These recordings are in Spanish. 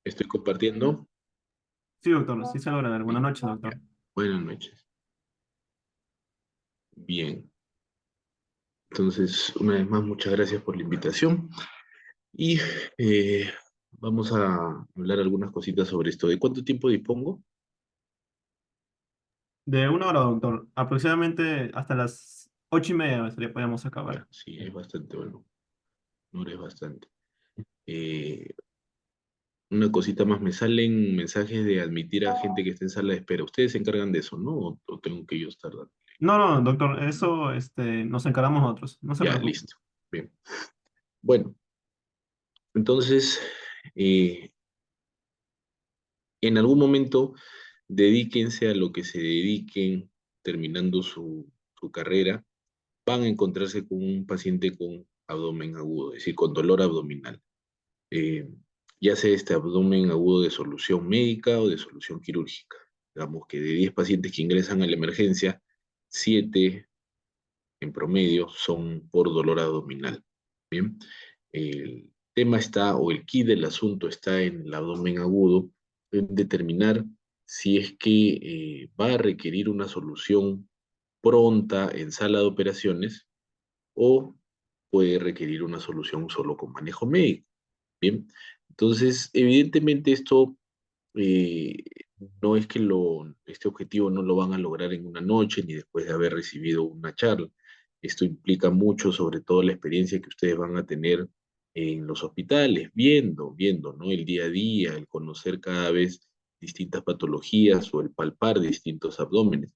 Estoy compartiendo. Sí, doctor, sí se logra dar. Buenas Bien, noches, ya. doctor. Buenas noches. Bien. Entonces, una vez más, muchas gracias por la invitación. Y eh, vamos a hablar algunas cositas sobre esto. ¿De cuánto tiempo dispongo? De una hora, doctor. Aproximadamente hasta las 8:30 podemos acabar. Ya, sí, es bastante bueno. No es bastante. Eh, una cosita más, me salen mensajes de admitir a gente que está en sala de espera. Ustedes se encargan de eso, ¿no? ¿O tengo que yo estar dando? No, no, doctor, eso nos encargamos nosotros. No se Ya, preocupe. listo. Bien. Bueno, entonces, eh, en algún momento dedíquense a lo que se dediquen terminando su carrera, van a encontrarse con un paciente con abdomen agudo, es decir, con dolor abdominal. Eh, ya sea este abdomen agudo de solución médica o de solución quirúrgica. Digamos que de 10 pacientes que ingresan a la emergencia, 7 en promedio son por dolor abdominal. Bien, el tema está, o el key del asunto está en el abdomen agudo, en determinar si es que va a requerir una solución pronta en sala de operaciones o puede requerir una solución solo con manejo médico. Bien, entonces, evidentemente esto eh, no es que este objetivo no lo van a lograr en una noche ni después de haber recibido una charla. Esto implica mucho, sobre todo la experiencia que ustedes van a tener en los hospitales, viendo, ¿no? El día a día, el conocer cada vez distintas patologías o el palpar distintos abdómenes.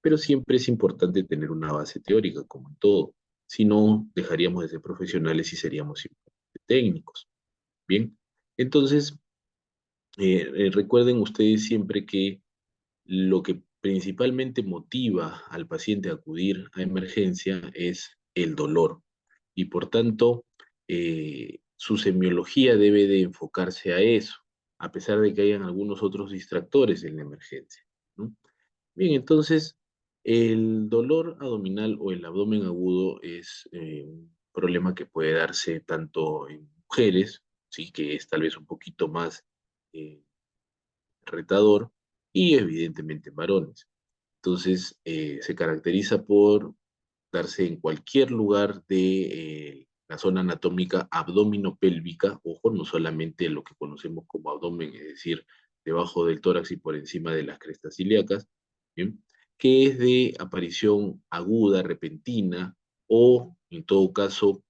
Pero siempre es importante tener una base teórica, como en todo. Si no, dejaríamos de ser profesionales y seríamos simplemente técnicos. Bien, entonces, recuerden ustedes siempre que lo que principalmente motiva al paciente a acudir a emergencia es el dolor y por tanto su semiología debe de enfocarse a eso, a pesar de que hayan algunos otros distractores en la emergencia, ¿no? Bien, entonces el dolor abdominal o el abdomen agudo es un problema que puede darse tanto en mujeres, sí, que es tal vez un poquito más eh, retador, y evidentemente en varones. Entonces, se caracteriza por darse en cualquier lugar de la zona anatómica abdominopélvica, ojo, no solamente lo que conocemos como abdomen, es decir, debajo del tórax y por encima de las crestas ilíacas, ¿bien? Que es de aparición aguda, repentina, o en todo caso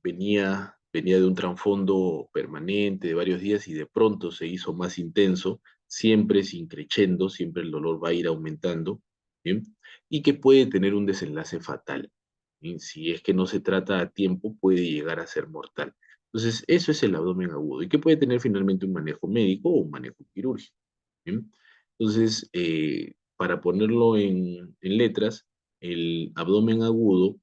venía de un trasfondo permanente de varios días y de pronto se hizo más intenso, siempre sin creciendo, siempre el dolor va a ir aumentando, ¿bien? Y que puede tener un desenlace fatal. ¿Sí? Si es que no se trata a tiempo, puede llegar a ser mortal. Entonces, eso es el abdomen agudo y que puede tener finalmente un manejo médico o un manejo quirúrgico. ¿Bien? Entonces, para ponerlo en letras, el abdomen agudo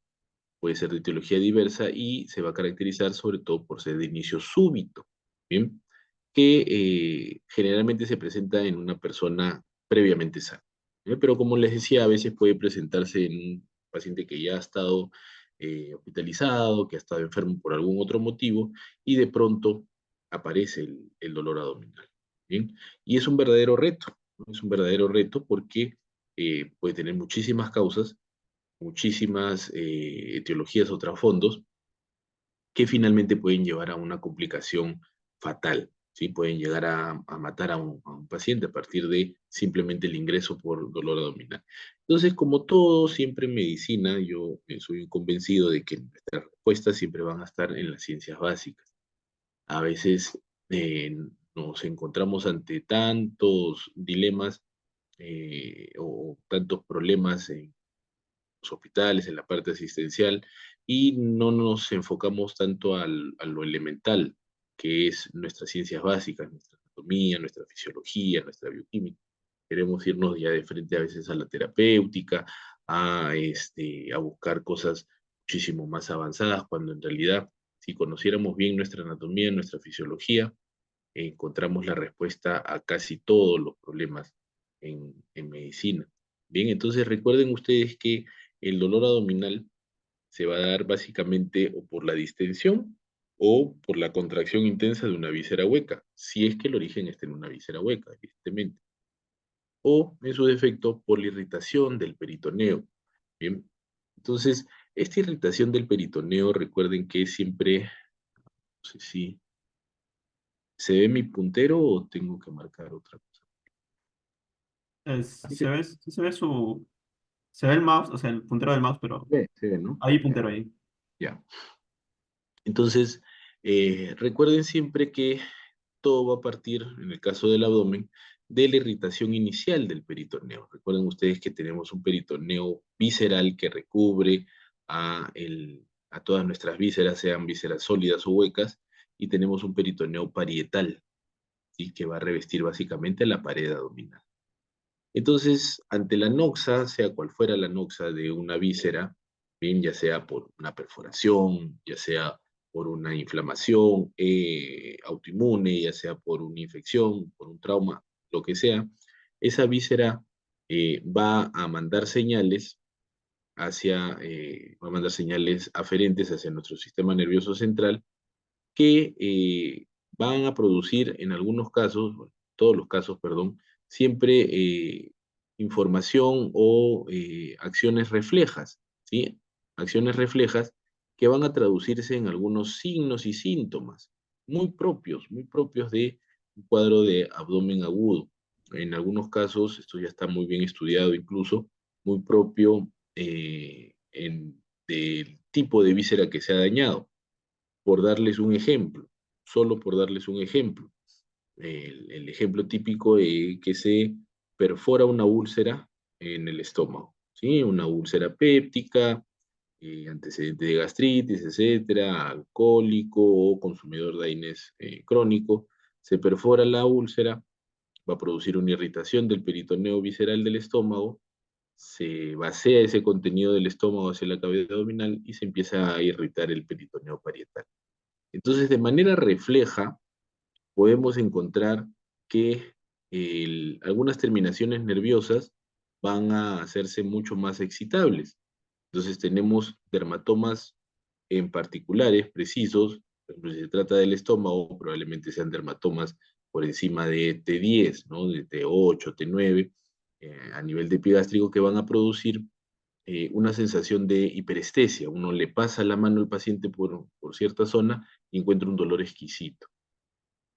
puede ser de etiología diversa y se va a caracterizar sobre todo por ser de inicio súbito, ¿bien? Que generalmente se presenta en una persona previamente sana. ¿Bien? Pero como les decía, a veces puede presentarse en un paciente que ya ha estado hospitalizado, que ha estado enfermo por algún otro motivo y de pronto aparece el dolor abdominal. ¿Bien? Y es un verdadero reto, ¿no? Es un verdadero reto porque puede tener muchísimas causas, muchísimas etiologías o trasfondos que finalmente pueden llevar a una complicación fatal, ¿sí? Pueden llegar a matar a un paciente a partir de simplemente el ingreso por dolor abdominal. Entonces, como todo, siempre en medicina, yo soy convencido de que nuestras respuestas siempre van a estar en las ciencias básicas. A veces nos encontramos ante tantos dilemas o tantos problemas en los hospitales, en la parte asistencial, y no nos enfocamos tanto a lo elemental, que es nuestras ciencias básicas, nuestra anatomía, nuestra fisiología, nuestra bioquímica. Queremos irnos ya de frente a veces a la terapéutica, a buscar cosas muchísimo más avanzadas, cuando en realidad, si conociéramos bien nuestra anatomía, nuestra fisiología, encontramos la respuesta a casi todos los problemas en medicina. Bien, entonces recuerden ustedes que el dolor abdominal se va a dar básicamente o por la distensión o por la contracción intensa de una víscera hueca, si es que el origen está en una víscera hueca, evidentemente, o en su defecto por la irritación del peritoneo. Bien, entonces, esta irritación del peritoneo, recuerden que siempre, no sé si se ve mi puntero o tengo que marcar otra cosa. Ahí se ve el mouse, o sea, el puntero del mouse, pero se ve, ¿no? hay Ya, puntero ahí. ya. Entonces, recuerden siempre que todo va a partir, en el caso del abdomen, de la irritación inicial del peritoneo. Recuerden ustedes que tenemos un peritoneo visceral que recubre a todas nuestras vísceras, sean vísceras sólidas o huecas, y tenemos un peritoneo parietal, ¿sí? Que va a revestir básicamente la pared abdominal. Entonces, ante la noxa, sea cual fuera la noxa de una víscera, bien, ya sea por una perforación, ya sea por una inflamación autoinmune, ya sea por una infección, por un trauma, lo que sea, esa víscera va a mandar señales va a mandar señales aferentes hacia nuestro sistema nervioso central que van a producir en algunos casos, bueno, todos los casos, perdón, siempre información o acciones reflejas, ¿sí? Acciones reflejas que van a traducirse en algunos signos y síntomas muy propios de un cuadro de abdomen agudo. En algunos casos, esto ya está muy bien estudiado incluso, muy propio del tipo de víscera que se ha dañado por darles un ejemplo, solo por darles un ejemplo. El ejemplo típico de que se perfora una úlcera en el estómago, ¿sí? Una úlcera péptica, antecedente de gastritis, etcétera, alcohólico o consumidor de AINES crónico, se perfora la úlcera, va a producir una irritación del peritoneo visceral del estómago, se vacía ese contenido del estómago hacia la cavidad abdominal y se empieza a irritar el peritoneo parietal. Entonces, de manera refleja, podemos encontrar que algunas terminaciones nerviosas van a hacerse mucho más excitables. Entonces, tenemos dermatomas en particulares, precisos. Por ejemplo, si se trata del estómago, probablemente sean dermatomas por encima de T10, ¿no? De T8, T9, a nivel de epigástrico, que van a producir una sensación de hiperestesia. Uno le pasa la mano al paciente por cierta zona y encuentra un dolor exquisito.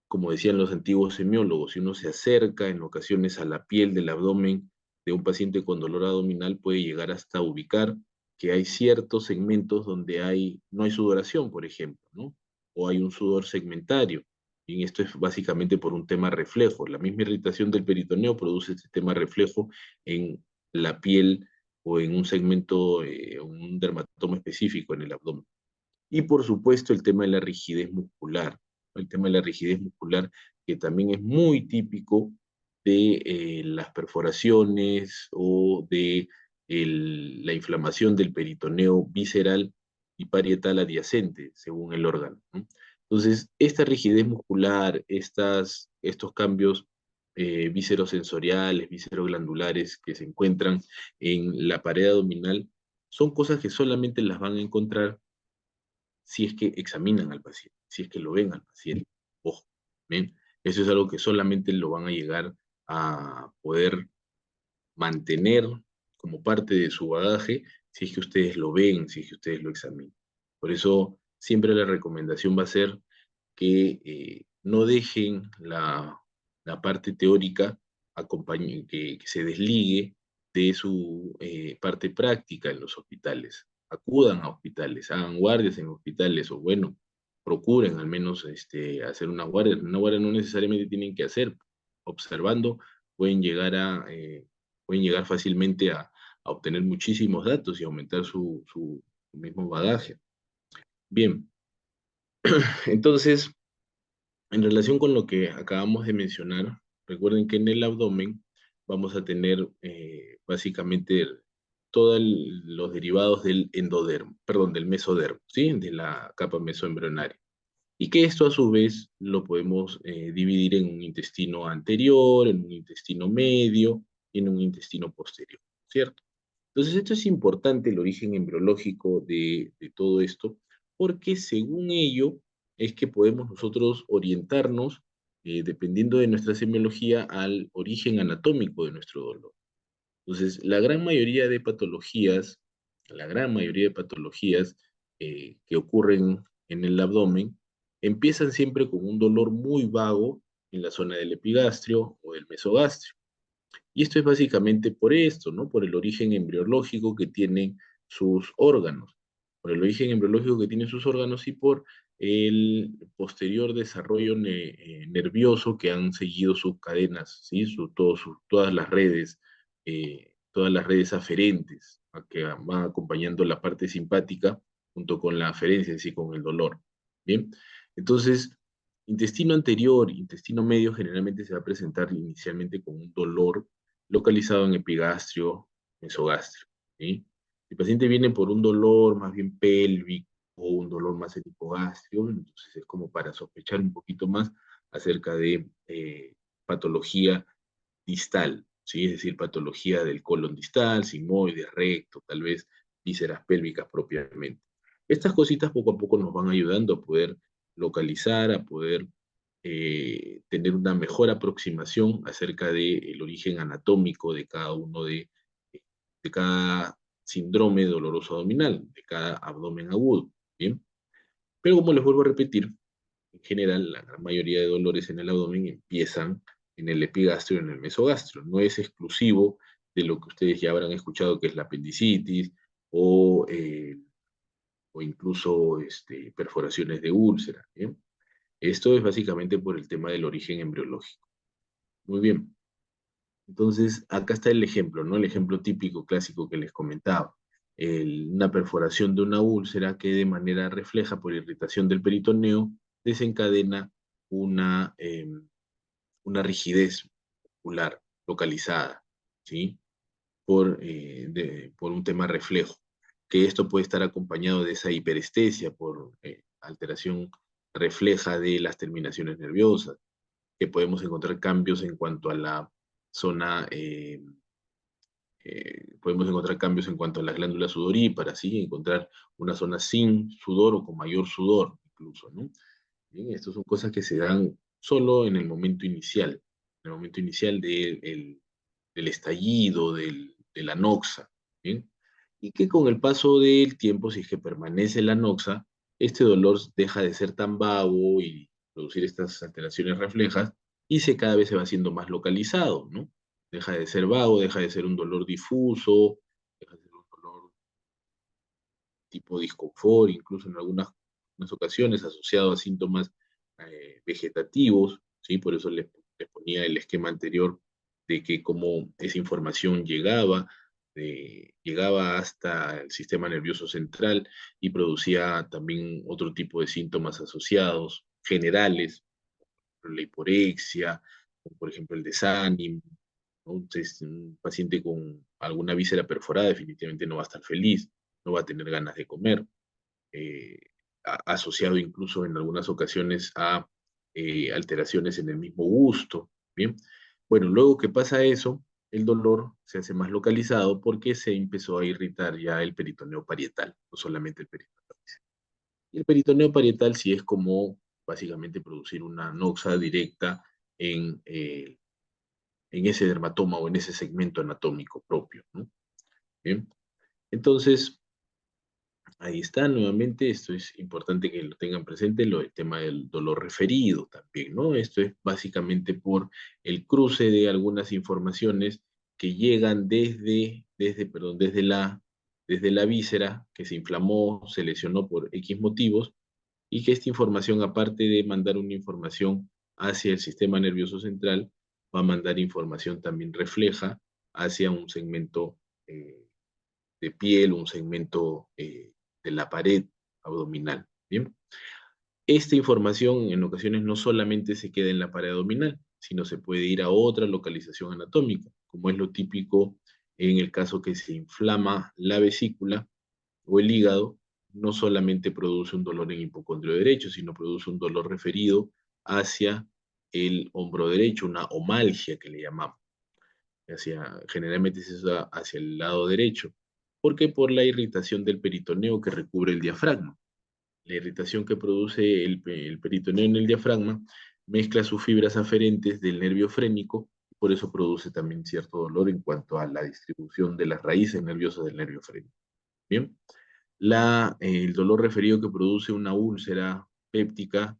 Como decían los antiguos semiólogos, si uno se acerca en ocasiones a la piel del abdomen de un paciente con dolor abdominal, puede llegar hasta ubicar que hay ciertos segmentos donde no hay sudoración, por ejemplo, ¿no? O hay un sudor segmentario. Y esto es básicamente por un tema reflejo. La misma irritación del peritoneo produce este tema reflejo en la piel o en un segmento, un dermatoma específico en el abdomen. Y por supuesto el tema de la rigidez muscular, ¿no? El tema de la rigidez muscular que también es muy típico de las perforaciones o de la inflamación del peritoneo visceral y parietal adyacente, según el órgano, ¿no? Entonces, esta rigidez muscular, estos cambios viscerosensoriales, visceroglandulares que se encuentran en la pared abdominal, son cosas que solamente las van a encontrar si es que examinan al paciente, si es que lo ven al paciente. Ojo, ¿ven? Eso es algo que solamente lo van a llegar a poder mantener como parte de su bagaje si es que ustedes lo ven, si es que ustedes lo examinan. Por eso siempre la recomendación va a ser que no dejen la parte teórica que se desligue de su parte práctica en los hospitales. Acudan a hospitales, hagan guardias en hospitales o bueno, procuren al menos hacer una guardia. Una guardia no necesariamente tienen que hacer, observando pueden llegar pueden llegar fácilmente a obtener muchísimos datos y aumentar su mismo bagaje. Bien, entonces, en relación con lo que acabamos de mencionar, recuerden que en el abdomen vamos a tener básicamente todos los derivados del endodermo, perdón, del mesodermo, ¿sí? De la capa mesoembrionaria. Y que esto a su vez lo podemos dividir en un intestino anterior, en un intestino medio y en un intestino posterior, ¿cierto? Entonces esto es importante, el origen embriológico de todo esto, porque según ello es que podemos nosotros orientarnos, dependiendo de nuestra semiología, al origen anatómico de nuestro dolor. Entonces, la gran mayoría de patologías que ocurren en el abdomen, empiezan siempre con un dolor muy vago en la zona del epigastrio o del mesogastrio. Y esto es básicamente por esto, ¿no? Por el origen embriológico que tienen sus órganos. Por el origen embriológico que tienen sus órganos y por el posterior desarrollo nervioso que han seguido sus cadenas, ¿sí? Todas las redes aferentes que van acompañando la parte simpática junto con la aferencia, es decir, con el dolor. Bien, entonces, intestino anterior, intestino medio generalmente se va a presentar inicialmente con un dolor localizado en epigastrio, mesogastrio, ¿sí? Si el paciente viene por un dolor más bien pélvico o un dolor más en hipogastrio, entonces es como para sospechar un poquito más acerca de patología distal, ¿sí? Es decir, patología del colon distal, sigmoides, recto, tal vez vísceras pélvicas propiamente. Estas cositas poco a poco nos van ayudando a poder localizar, a poder tener una mejor aproximación acerca del origen anatómico de cada uno de cada síndrome doloroso abdominal, de cada abdomen agudo, ¿bien? Pero como les vuelvo a repetir, en general, la gran mayoría de dolores en el abdomen empiezan en el epigastrio y en el mesogastrio. No es exclusivo de lo que ustedes ya habrán escuchado, que es la apendicitis o, o incluso perforaciones de úlcera, ¿bien? Esto es básicamente por el tema del origen embriológico. Muy bien. Entonces, acá está el ejemplo, ¿no? El ejemplo típico, clásico que les comentaba. Una perforación de una úlcera que de manera refleja por irritación del peritoneo desencadena una, una rigidez muscular localizada, ¿sí? Por un tema reflejo. Que esto puede estar acompañado de esa hiperestesia por alteración refleja de las terminaciones nerviosas, que podemos encontrar cambios en cuanto a la zona, podemos encontrar cambios en cuanto a las glándulas sudoríparas, ¿sí? Encontrar una zona sin sudor o con mayor sudor, incluso, ¿no? Bien, estas son cosas que se dan solo en el momento inicial, en el momento inicial del estallido, de la noxa, ¿bien? Y que con el paso del tiempo, si es que permanece la noxa, este dolor deja de ser tan vago y producir estas alteraciones reflejas y cada vez se va haciendo más localizado, ¿no? Deja de ser vago, deja de ser un dolor difuso, deja de ser un dolor tipo disconfort, incluso en algunas ocasiones asociado a síntomas vegetativos, ¿sí? Por eso les ponía el esquema anterior de que cómo esa información llegaba hasta el sistema nervioso central y producía también otro tipo de síntomas asociados, generales, la hiporexia, como por ejemplo el desánimo, ¿no? Entonces, un paciente con alguna víscera perforada definitivamente no va a estar feliz, no va a tener ganas de comer, eh, asociado incluso en algunas ocasiones a alteraciones en el mismo gusto, ¿bien? Bueno, luego que pasa eso, el dolor se hace más localizado porque se empezó a irritar ya el peritoneo parietal, no solamente el peritoneo. Y el peritoneo parietal sí es como básicamente producir una noxa directa en, eh, en ese dermatoma o en ese segmento anatómico propio, ¿no? Bien, entonces ahí está, nuevamente, esto es importante que lo tengan presente, el tema del dolor referido también, ¿no? Esto es básicamente por el cruce de algunas informaciones que llegan desde la víscera, que se inflamó, se lesionó por X motivos, y que esta información, aparte de mandar una información hacia el sistema nervioso central, va a mandar información también refleja hacia un segmento de piel, un segmento de la pared abdominal. Bien, esta información en ocasiones no solamente se queda en la pared abdominal, sino se puede ir a otra localización anatómica, como es lo típico en el caso que se inflama la vesícula o el hígado, no solamente produce un dolor en hipocondrio derecho, sino produce un dolor referido hacia el hombro derecho, una omalgia que le llamamos. Generalmente es hacia el lado derecho. ¿Por qué? Por la irritación del peritoneo que recubre el diafragma. la irritación que produce el peritoneo en el diafragma mezcla sus fibras aferentes del nervio frénico, y por eso produce también cierto dolor en cuanto a la distribución de las raíces nerviosas del nervio frénico. Bien, el dolor referido que produce una úlcera péptica,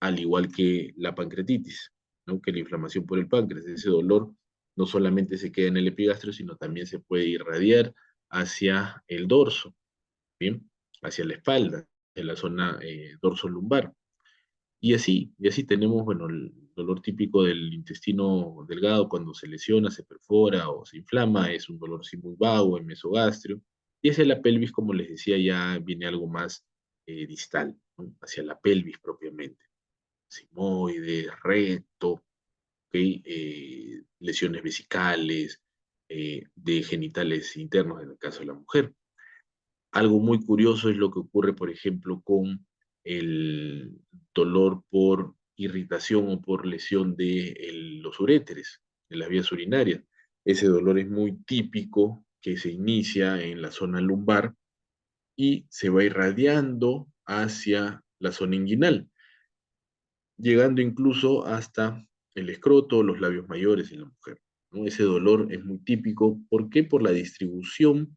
al igual que la pancreatitis, ¿no? Que la inflamación por el páncreas. Ese dolor no solamente se queda en el epigastrio, sino también se puede irradiar hacia el dorso, ¿bien? Hacia la espalda, en la zona dorso-lumbar. Y así tenemos, bueno, el dolor típico del intestino delgado cuando se lesiona, se perfora o se inflama, es un dolor sí muy vago, en mesogastrio. Y hacia la pelvis, como les decía, ya viene algo más distal, ¿no? Hacia la pelvis propiamente. Simoides, recto, ¿ok? Lesiones vesicales, de genitales internos en el caso de la mujer. Algo muy curioso es lo que ocurre, por ejemplo, con el dolor por irritación o por lesión de los uréteres, de las vías urinarias. Ese dolor es muy típico que se inicia en la zona lumbar y se va irradiando hacia la zona inguinal, llegando incluso hasta el escroto, los labios mayores en la mujer, ¿no? Ese dolor es muy típico. ¿Por qué? Por la distribución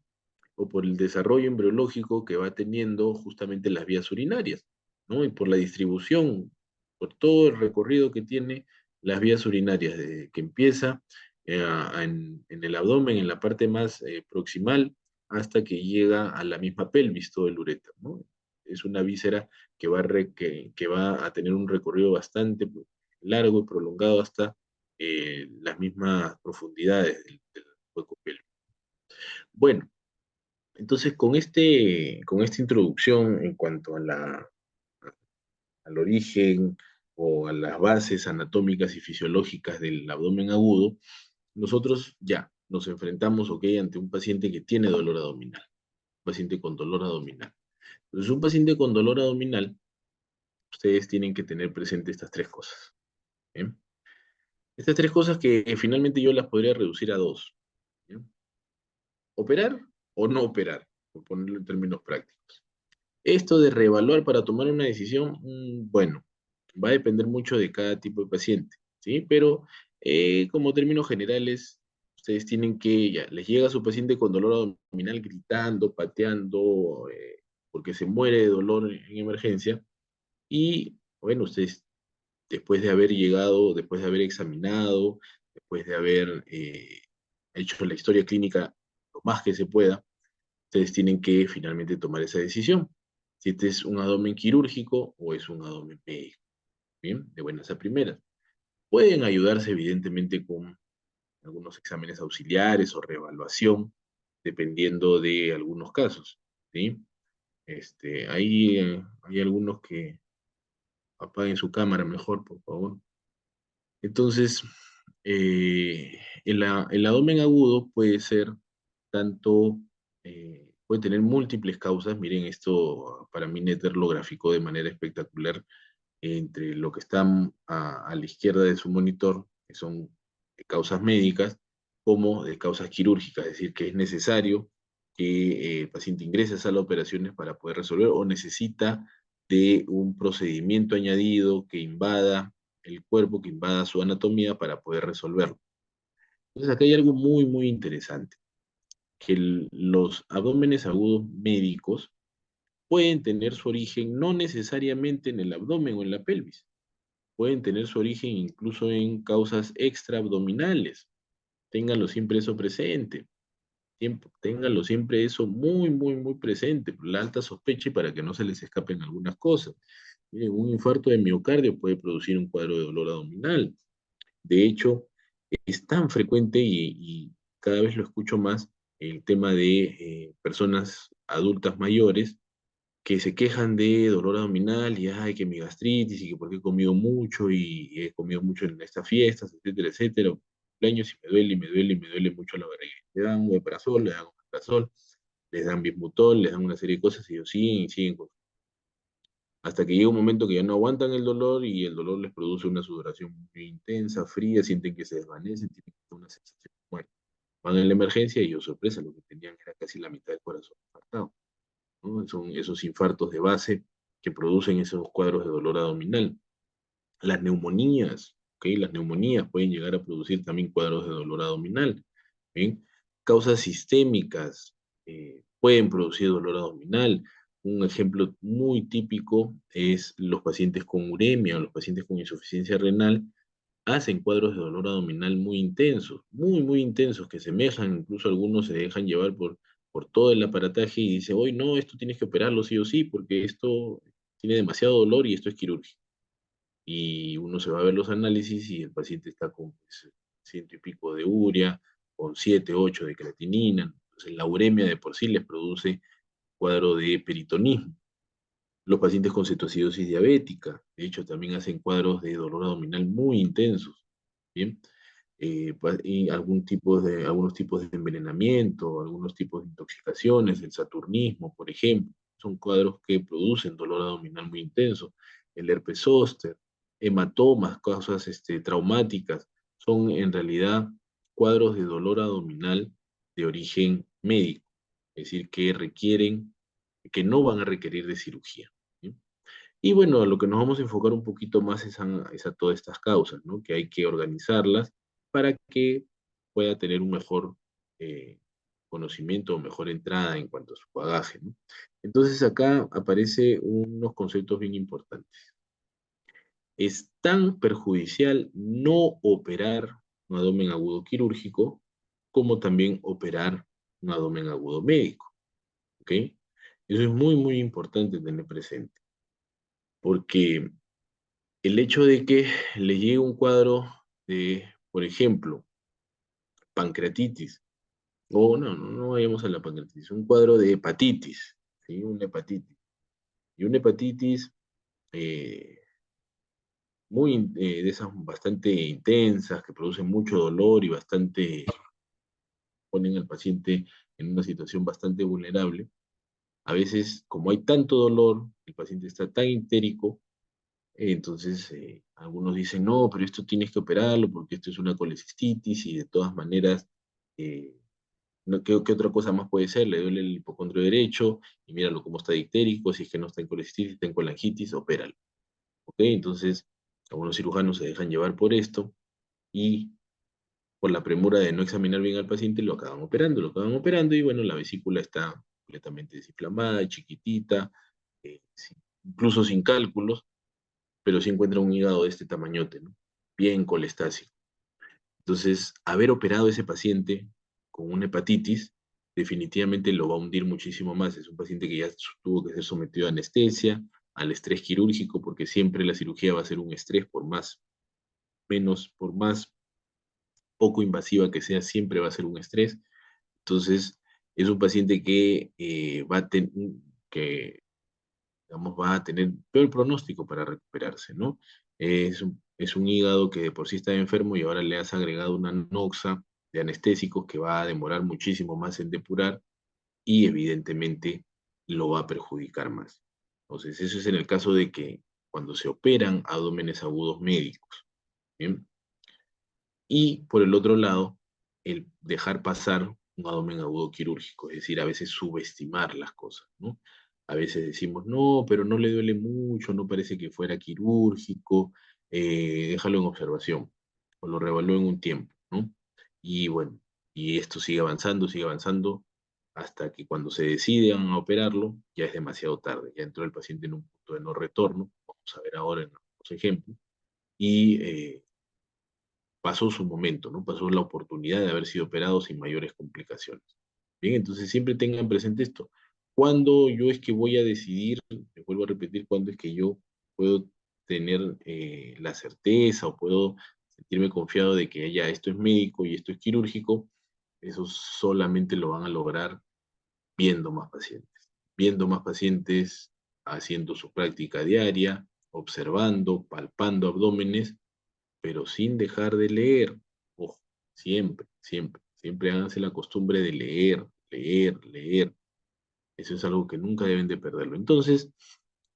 o por el desarrollo embriológico que va teniendo justamente las vías urinarias, ¿no? Y por la distribución, por todo el recorrido que tiene las vías urinarias, desde que empieza en el abdomen, en la parte más proximal, hasta que llega a la misma pelvis, todo el uréter, ¿no? Es una víscera que va a tener un recorrido bastante largo y prolongado hasta las mismas profundidades del hueco pélvico. Bueno, entonces, con esta introducción en cuanto a al origen o a las bases anatómicas y fisiológicas del abdomen agudo, nosotros ya nos enfrentamos, ok, ante un paciente que tiene dolor abdominal, un paciente con dolor abdominal. Entonces, un paciente con dolor abdominal, ustedes tienen que tener presente estas tres cosas. ¿Bien? Estas tres cosas que finalmente yo las podría reducir a dos. ¿Bien? Operar o no operar, por ponerlo en términos prácticos. Esto de reevaluar para tomar una decisión, bueno, va a depender mucho de cada tipo de paciente, ¿sí? Pero como términos generales, ustedes tienen que, ya, les llega a su paciente con dolor abdominal gritando, pateando, porque se muere de dolor en emergencia, y bueno, ustedes, después de haber llegado, después de haber examinado, después de haber hecho la historia clínica lo más que se pueda, ustedes tienen que finalmente tomar esa decisión. Si este es un abdomen quirúrgico o es un abdomen médico. Bien, de buenas a primeras. Pueden ayudarse evidentemente con algunos exámenes auxiliares o reevaluación, dependiendo de algunos casos. ¿Sí? Hay algunos que apaguen su cámara mejor, por favor. Entonces, el abdomen agudo puede ser tanto, puede tener múltiples causas. Miren, esto para mí Netter lo graficó de manera espectacular entre lo que está a la izquierda de su monitor, que son de causas médicas, como de causas quirúrgicas, es decir, que es necesario que el paciente ingrese a sala de operaciones para poder resolver o necesita de un procedimiento añadido que invada el cuerpo, que invada su anatomía para poder resolverlo. Entonces acá hay algo muy, muy interesante, que los abdómenes agudos médicos pueden tener su origen no necesariamente en el abdomen o en la pelvis, pueden tener su origen incluso en causas extraabdominales. Ténganlo siempre eso presente. Ténganlo siempre eso muy, muy, muy presente, por la alta sospecha y para que no se les escapen algunas cosas. Miren, un infarto de miocardio puede producir un cuadro de dolor abdominal. De hecho, es tan frecuente y cada vez lo escucho más el tema de personas adultas mayores que se quejan de dolor abdominal y ay, que mi gastritis y que porque he comido mucho y he comido mucho en estas fiestas, etcétera, etcétera, cumpleaños y me duele y me duele y me duele mucho la barriga. Le dan omeprazol, le dan omeprazol, les dan bismutol, les dan una serie de cosas y ellos siguen y siguen hasta que llega un momento que ya no aguantan el dolor y el dolor les produce una sudoración muy intensa, fría, sienten que se desvanecen, tienen una sensación de muerte. Van a la emergencia y, oh sorpresa, lo que tenían era casi la mitad del corazón infartado, ¿no? Son esos infartos de base que producen esos cuadros de dolor abdominal. Las neumonías, ¿ok? Las neumonías pueden llegar a producir también cuadros de dolor abdominal, ¿bien? Causas sistémicas pueden producir dolor abdominal. Un ejemplo muy típico es los pacientes con uremia o los pacientes con insuficiencia renal hacen cuadros de dolor abdominal muy intensos, muy intensos, que semejan, incluso algunos se dejan llevar por todo el aparataje y dicen, hoy no, esto tienes que operarlo sí o sí, porque esto tiene demasiado dolor y esto es quirúrgico. Y uno se va a ver los análisis y el paciente está con pues, ciento y pico de urea, con 7, 8 de creatinina. Entonces la uremia de por sí les produce cuadro de peritonismo. Los pacientes con cetoacidosis diabética, de hecho, también hacen cuadros de dolor abdominal muy intensos, ¿bien? Y algunos tipos de envenenamiento, algunos tipos de intoxicaciones, el saturnismo, por ejemplo, son cuadros que producen dolor abdominal muy intenso. El herpes zóster, hematomas, causas traumáticas, son en realidad cuadros de dolor abdominal de origen médico, es decir, que no van a requerir de cirugía. ¿Sí? Y bueno, a lo que nos vamos a enfocar un poquito más es a todas estas causas, ¿no? Que hay que organizarlas para que pueda tener un mejor conocimiento o mejor entrada en cuanto a su bagaje, ¿no? Entonces acá aparece unos conceptos bien importantes. Es tan perjudicial no operar un abdomen agudo quirúrgico como también operar un abdomen agudo médico, ¿ok? Eso es muy importante tener presente, porque el hecho de que le llegue un cuadro de, por ejemplo, pancreatitis, o no vayamos a la pancreatitis, un cuadro de hepatitis, ¿sí? Una hepatitis. Y una hepatitis eh, de esas bastante intensas, que producen mucho dolor y bastante, ponen al paciente en una situación bastante vulnerable. A veces, como hay tanto dolor, el paciente está tan histérico. Entonces, algunos dicen, no, pero esto tienes que operarlo porque esto es una colecistitis y de todas maneras, eh, ¿qué otra cosa más puede ser? Le duele el hipocondrio derecho y míralo cómo está dictérico, si es que no está en colecistitis, está en colangitis, opéralo. ¿Ok? Entonces, algunos cirujanos se dejan llevar por esto y por la premura de no examinar bien al paciente lo acaban operando y bueno, la vesícula está completamente desinflamada, chiquitita, incluso sin cálculos, pero sí encuentra un hígado de este tamañote, ¿no? Bien colestásico. Entonces, haber operado a ese paciente con una hepatitis definitivamente lo va a hundir muchísimo más. Es un paciente que ya tuvo que ser sometido a anestesia, al estrés quirúrgico, porque siempre la cirugía va a ser un estrés, por más poco invasiva que sea, siempre va a ser un estrés. Entonces, es un paciente que digamos, va a tener peor pronóstico para recuperarse, ¿no? Es un hígado que de por sí está enfermo y ahora le has agregado una noxa de anestésicos que va a demorar muchísimo más en depurar y evidentemente lo va a perjudicar más. Entonces, eso es en el caso de que cuando se operan abdómenes agudos médicos, ¿bien? Y por el otro lado, el dejar pasar un abdomen agudo quirúrgico, es decir, a veces subestimar las cosas, ¿no? A veces decimos, no, pero no le duele mucho, no parece que fuera quirúrgico, déjalo en observación, o lo revalúo en un tiempo, ¿no? Y bueno, y esto sigue avanzando, hasta que cuando se deciden a operarlo, ya es demasiado tarde, ya entró el paciente en un punto de no retorno, vamos a ver ahora en los ejemplos, y pasó su momento, ¿no? Pasó la oportunidad de haber sido operado sin mayores complicaciones. Bien, entonces siempre tengan presente esto. ¿Cuándo yo es que voy a decidir, me vuelvo a repetir, cuándo es que yo puedo tener la certeza o puedo sentirme confiado de que ya esto es médico y esto es quirúrgico? Eso solamente lo van a lograr viendo más pacientes, haciendo su práctica diaria, observando, palpando abdómenes, pero sin dejar de leer. Ojo, siempre háganse la costumbre de leer. Eso es algo que nunca deben de perderlo. Entonces,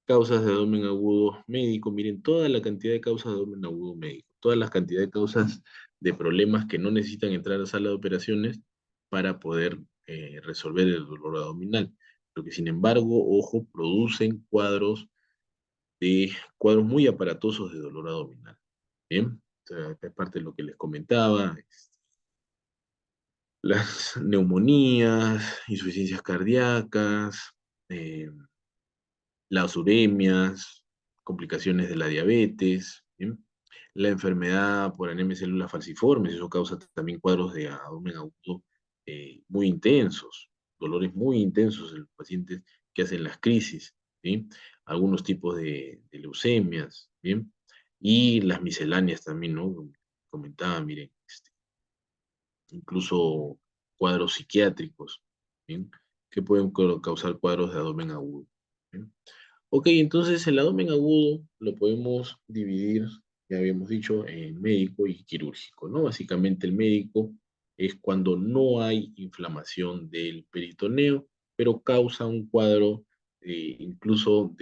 causas de abdomen agudo médico, miren toda la cantidad de causas de abdomen agudo médico, toda la cantidad de causas de problemas que no necesitan entrar a sala de operaciones para poder resolver el dolor abdominal, pero que sin embargo, ojo, producen cuadros de cuadros muy aparatosos de dolor abdominal. Bien, o sea, acá es parte de lo que les comentaba, las neumonías, insuficiencias cardíacas, eh, las uremias, complicaciones de la diabetes, ¿bien? La enfermedad por anemia de células falciformes, eso causa también cuadros de abdomen agudo muy intensos, dolores muy intensos en los pacientes que hacen las crisis, ¿sí? Algunos tipos de leucemias, ¿bien? Y las misceláneas también, ¿no? Como comentaba, miren, incluso cuadros psiquiátricos, ¿bien? Que pueden causar cuadros de abdomen agudo. ¿Bien? Ok, entonces el abdomen agudo lo podemos dividir, ya habíamos dicho, en médico y quirúrgico, ¿no? Básicamente el médico es cuando no hay inflamación del peritoneo, pero causa un cuadro incluso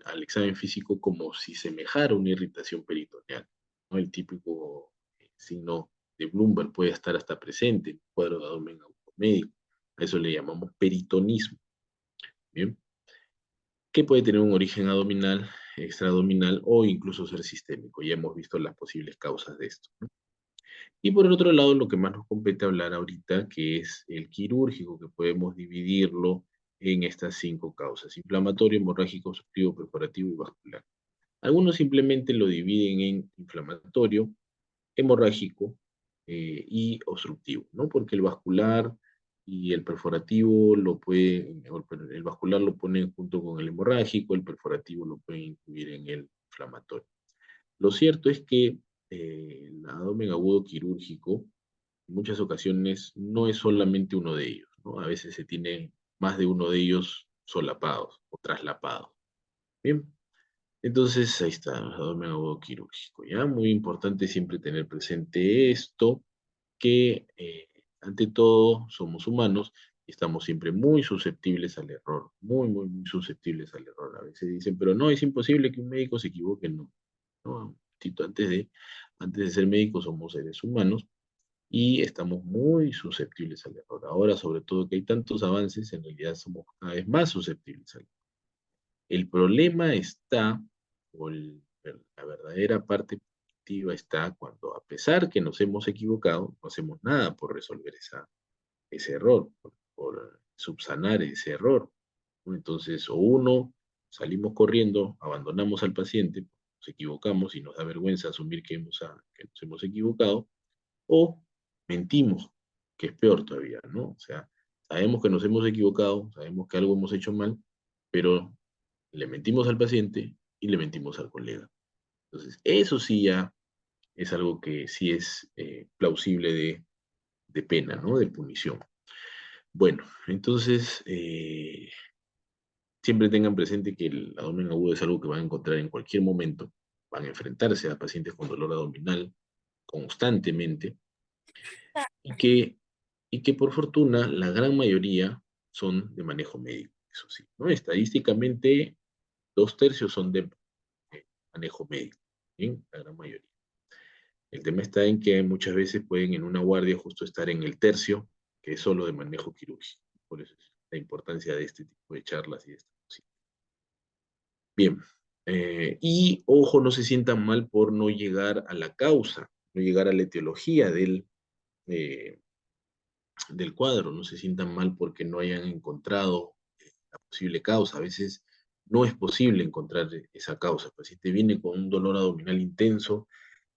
al examen físico como si semejara una irritación peritoneal, ¿no? El típico signo de Bloomberg puede estar hasta presente en el cuadro de abdomen agudo médico. A eso le llamamos peritonismo, ¿bien? Que puede tener un origen abdominal, extraabdominal o incluso ser sistémico. Ya hemos visto las posibles causas de esto, ¿no? Y por el otro lado, lo que más nos compete hablar ahorita, que es el quirúrgico, que podemos dividirlo en estas cinco causas: inflamatorio, hemorrágico, obstructivo, perforativo y vascular. Algunos simplemente lo dividen en inflamatorio, hemorrágico y obstructivo, ¿no? Porque el vascular y el perforativo el vascular lo ponen junto con el hemorrágico, el perforativo lo pueden incluir en el inflamatorio. Lo cierto es que el abdomen agudo quirúrgico en muchas ocasiones no es solamente uno de ellos, ¿no? A veces se tiene más de uno de ellos solapados o traslapados. Bien, entonces, ahí está, abdomen agudo quirúrgico, ¿ya? Muy importante siempre tener presente esto, que ante todo somos humanos y estamos siempre muy susceptibles al error, muy susceptibles al error. A veces dicen, pero no, es imposible que un médico se equivoque, no. No, Tito, antes de ser médicos somos seres humanos y estamos muy susceptibles al error. Ahora, sobre todo que hay tantos avances, en realidad somos cada vez más susceptibles al error. El problema está, la verdadera parte positiva está cuando, a pesar que nos hemos equivocado, no hacemos nada por resolver ese error, por subsanar ese error, ¿no? Entonces, o uno, salimos corriendo, abandonamos al paciente, nos equivocamos y nos da vergüenza asumir que nos hemos equivocado, o mentimos, que es peor todavía, ¿no? O sea, sabemos que nos hemos equivocado, sabemos que algo hemos hecho mal, pero le mentimos al paciente y le mentimos al colega. Entonces, eso sí ya es algo que sí es plausible de pena, ¿no? De punición. Bueno, entonces, siempre tengan presente que el abdomen agudo es algo que van a encontrar en cualquier momento. Van a enfrentarse a pacientes con dolor abdominal constantemente y que por fortuna la gran mayoría son de manejo médico, eso sí, ¿no? Estadísticamente, 2/3 son de manejo médico, ¿bien? La gran mayoría. El tema está en que muchas veces pueden en una guardia justo estar en el tercio, que es solo de manejo quirúrgico. Por eso es la importancia de este tipo de charlas y de esta cosita. Bien. Y ojo, no se sientan mal por no llegar a la causa, no llegar a la etiología eh, del cuadro, no se sientan mal porque no hayan encontrado la posible causa. A veces no es posible encontrar esa causa. El paciente viene con un dolor abdominal intenso